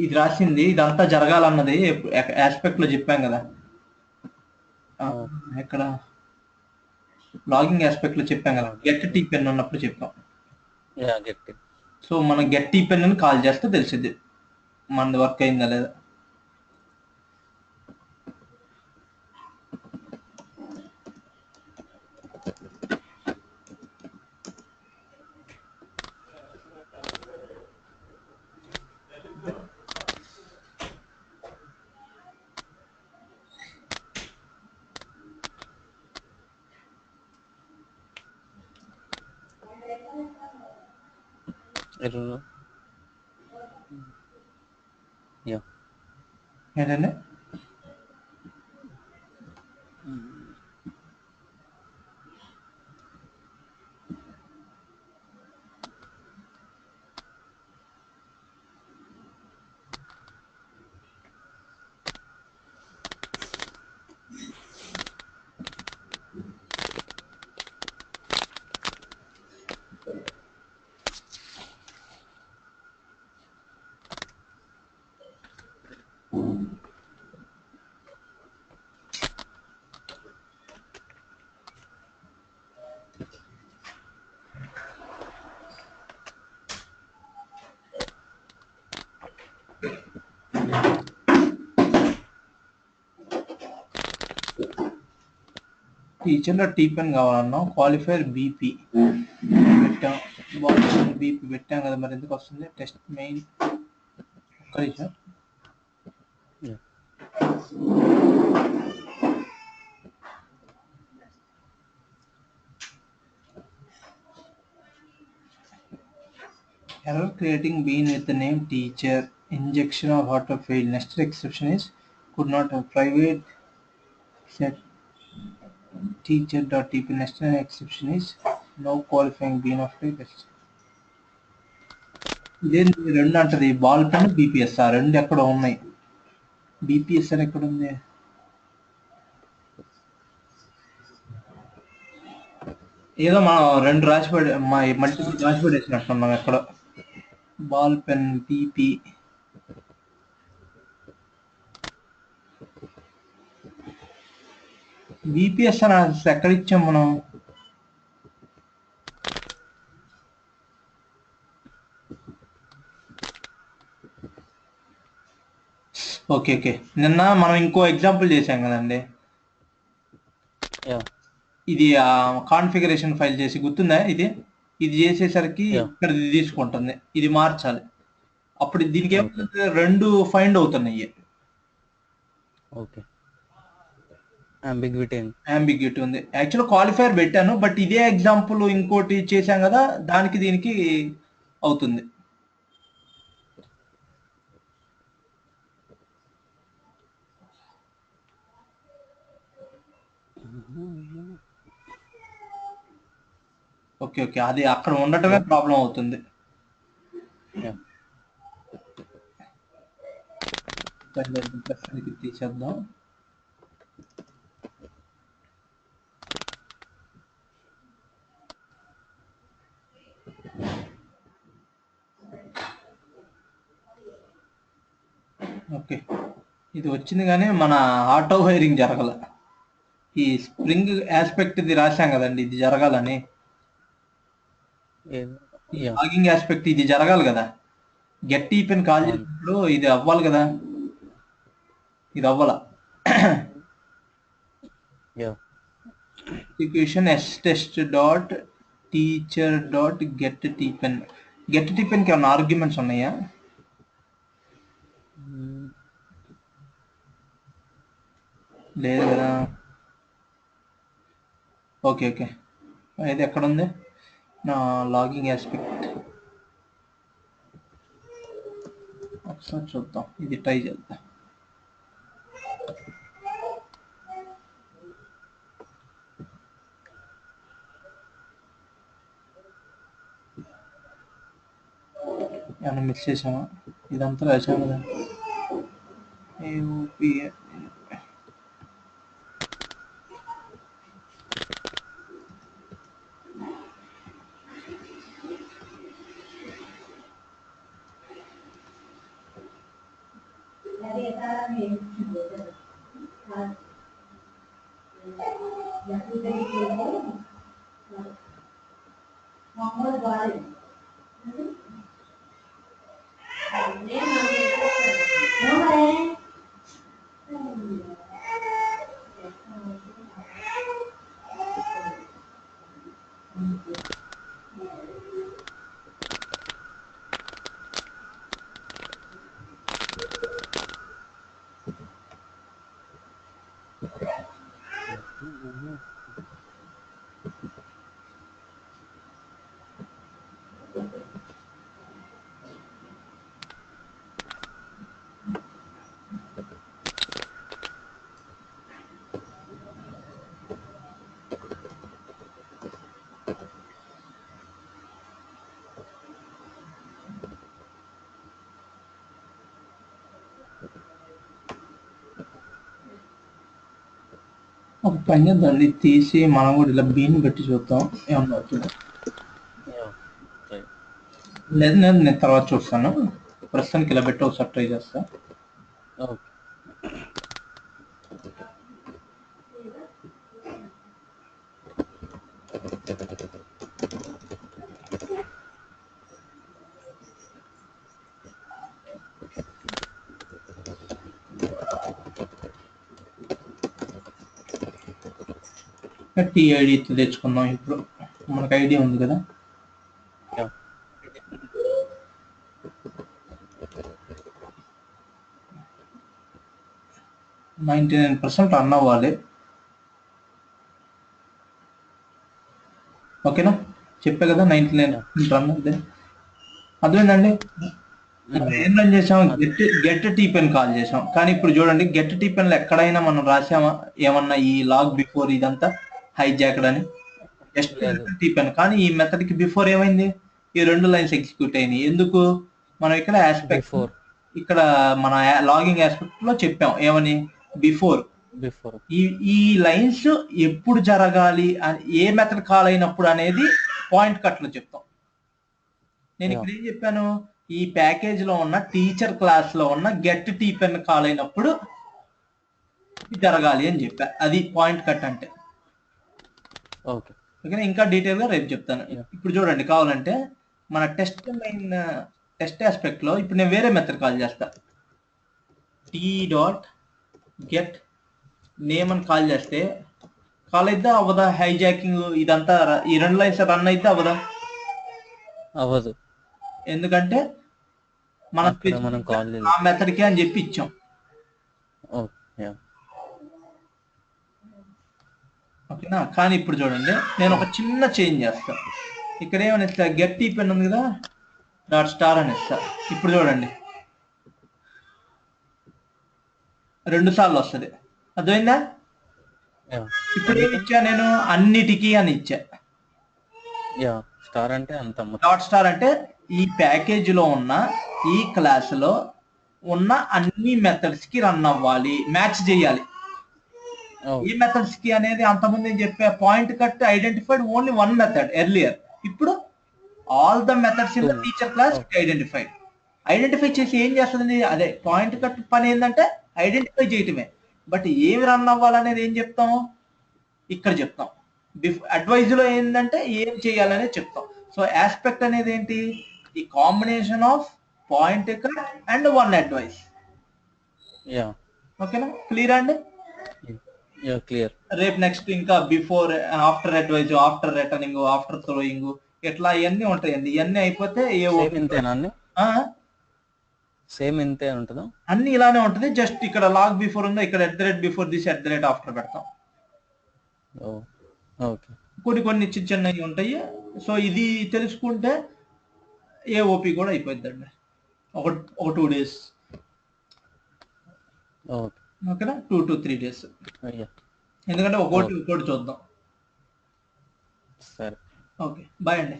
ఇది రాసింది ఇదంతా జరగాలన్నది ఆస్పెక్ట్ లో చెప్పాం కదా. ఆ, ఎక్కడ లాగింగ్ ఆస్పెక్ట్ లో చెప్పాం కదా, గెట్ టీ పెన్ ఉన్నప్పుడు చెప్పాం. Yeah get it. సో మనం గెట్ టీ పెన్ అని కాల్ చేస్తే తెలిసిద్ది మనది వర్క్ అయిందా లేదా. ఎర్రర్. యా. ఏంటండి? టీచర్లో టీ పెన్ కావాలన్నాం, క్వాలిఫైర్ బీపీ పెట్టాం, బీపీ పెట్టాం కదా, మరి ఎందుకు వస్తుంది టెస్ట్ మెయిన్. ఒక్క నిమిషం. Yeah. Error creating bean with the name teacher, injection of auto fail. Next exception is could not have private set teacher.tp. Next exception is no qualifying bean of test. ఇదేంటి రెండు అంటది, ball pen BPS ఆ రెండు ఎక్కడ ఉన్నాయి, BPS అని ఎక్కడ ఉంది? ఏదో మనం రెండు రాసిపడి మల్టిపుల్ రాసిపడేసినట్టున్నాం ఎక్కడ. బాల్ పెన్ బీపీ బీపీఎస్ అని అసలు ఎక్కడ ఇచ్చాం మనం? ఓకే ఓకే, నిన్న మనం ఇంకో ఎగ్జాంపుల్ చేసాం కదండి, యా. ఇది కాన్ఫిగరేషన్ ఫైల్ చేసి గుర్తుందా? ఇది ఇది చేసేసరికి Yeah. ఇక్కడ ఇది తీసుకుంటుంది, ఇది మార్చాలి. అప్పుడు దీనికి ఏమవుతుంది, రెండు ఫైండ్ అవుతున్నాయి. ఓకే. అంబిగ్విటీ. అంబిగ్యూటీ ఉంది. యాక్చువల్ క్వాలిఫైర్ పెట్టాను, బట్ ఇదే ఎగ్జాంపుల్ ఇంకోటి చేశాం కదా, దానికి దీనికి అవుతుంది. ఓకే ఓకే, అది అక్కడ ఉండటమే ప్రాబ్లం అవుతుంది. యా. ప్రస్తుతానికి తీసేద్దాం. ఓకే, ఇది వచ్చింది కానీ మన ఆటో వైరింగ్ జరగల. ఈ స్ప్రింగ్ ఆస్పెక్ట్ ఇది రాశాం కదండి, ఇది జరగాలని. యా. లాగింగ్ ఆస్పెక్ట్ ఇది జరగాలి కదా, గెట్ ఈ పెన్ కాల్ చేసినప్పుడు ఇది అవ్వాలి కదా, ఇది అవ్వాల. Yeah. Execution stest dot teacher dot get T pen. Get T పెన్కి ఏమైనా ఆర్గ్యుమెంట్స్ ఉన్నాయా? లేదు కదా. ఓకే ఓకే, ఇది ఎక్కడ ఉంది నా లాగింగ్ ఆస్పెక్ట్? ఒకసారి చూద్దాం, ఇది ట్రై చేద్దాం. ఏమన్నా మిస్ చేసామా? ఇదంతా రాసాం కదా. AOPA. ఒక పని చేద్దాం, ఇది తీసి మనం కూడా ఇలా బీన్ పెట్టి చూద్దాం ఏమన్నా అవుతుందో. Yeah. Right. లేదు లేదు, నేను తర్వాత చూస్తాను. ప్రస్తుతానికి ఇలా పెట్టి ఒకసారి ట్రై చేస్తా. Okay. టీఐడి తెచ్చుకుందాం. ఇప్పుడు మనకు ఐడియా ఉంది కదా. Yeah. 99% రన్ అవ్వాలి. ఓకేనా, చెప్పే కదా 99% రన్ అదే అర్థమైందండి. ఏం రన్ చేసాం, గెట్ టీపెన్ కాల్ చేసాం. కానీ ఇప్పుడు చూడండి, గెట్ టీపెన్ లో ఎక్కడైనా మనం రాసామా ఏమన్నా ఈ లాగ్ బిఫోర్ ఇదంతా హైజాక్డ్ అని? జస్ట్ టీపెన్. కానీ ఈ మెథడ్ కి బిఫోర్ ఏమైంది, ఈ 2 లైన్స్ ఎగ్జిక్యూట్ అయినాయి. ఎందుకు? మనం ఇక్కడ ఆస్పెక్ట్, ఇక్కడ మన లాగింగ్ ఆస్పెక్ట్ లో చెప్పాం ఏమని, బిఫోర్ ఈ లైన్స్ ఎప్పుడు జరగాలి, ఏ మెథడ్ కాల్ అయినప్పుడు అనేది పాయింట్ కట్ లో చెప్తాం. నేను ఇక్కడ ఏం చెప్పాను, ఈ ప్యాకేజ్ లో ఉన్న టీచర్ క్లాస్ లో ఉన్న గెట్ టీపెన్ కాల్ అయినప్పుడు జరగాలి అని చెప్పా. అది పాయింట్ కట్ అంటే. ఓకేనా, ఇంకా డీటెయిల్ గా రేపు చెప్తాను. ఇప్పుడు చూడండి, కావాలంటే మన టెస్ట్ ఆస్పెక్ట్ లో ఇప్పుడు నేను వేరే మెథడ్ కాల్ చేస్తా. t.get నేమ్ అని కాల్ చేస్తే కాల్ అయిద్దా అవ్వదా? హైజాకింగ్ ఇదంతా ఈ 2 లైన్స్ రన్ అయిద్దా అవ్వదా? అవ్వదు. ఎందుకంటే మనం ఆ మెథడ్ కి అని చెప్పి ఇచ్చాం. ఓకేనా. కానీ ఇప్పుడు చూడండి, నేను ఒక చిన్న చేంజ్ చేస్తా. ఇక్కడ ఏమని ఇస్తా, గెట్ టీపెన్ ఉంది కదా, .స్టార్ అని ఇస్తా. ఇప్పుడు చూడండి 2 సార్లు వస్తుంది. అర్థమైందా? ఇప్పుడు ఏమి ఇచ్చా నేను, అన్నిటికీ అని ఇచ్చా. స్టార్ అంటే అంత .స్టార్ అంటే ఈ ప్యాకేజ్ లో ఉన్న ఈ క్లాస్ లో ఉన్న అన్ని మెథడ్స్ కి రన్ అవ్వాలి, మ్యాచ్ చేయాలి. ఈ మెథడ్స్ కి అనేది అంతకుముందు నేను చెప్పా, point cut identified only 1 method earlier. ఇప్పుడు all the methods in the teacher class identify చేసి ఏం చేస్తుంది, అదే పాయింట్ కట్ పని ఏంటంటే ఐడెంటిఫై చేయటమే. బట్ ఏమి రన్ అవ్వాలనేది ఏం చెప్తాము, ఇక్కడ చెప్తాం. అడ్వైజ్ లో ఏంటంటే ఏం చేయాలనేది చెప్తాం. సో ఆస్పెక్ట్ అనేది ఏంటి, ఈ combination of point cut and 1 advice. ఓకేనా, క్లియర్ అండి? క్లియర్. రేపు నెక్స్ట్ ఇంకా before, after advice, after returning, after throwing, ఇట్లా ఇవన్నీ ఉంటాయండి. ఇవన్నీ అయిపోతే సేమ్ ఇంతే ఉంటుందా? అన్ని ఇలానే ఉంటుంది. జస్ట్ ఇక్కడ లాగ్ బిఫోర్ ఉందో, ఇక్కడ @బిఫోర్ దిస్ @ఆఫ్టర్ పెడతాం. కొన్ని చిన్నవి ఉంటాయి. సో ఇది తెలుసుకుంటే ఏఓపి కూడా అయిపోద్దండి ఒక 2 days. ఓకేనా, 2 to 3 days. ఎందుకంటే ఒకటి చూద్దాం. సరే, ఓకే, బాయ్ అండి.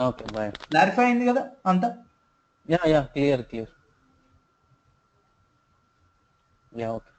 Okay, bye. క్లారిఫై అయింది కదా అంతా? క్లియర్. ఓకే.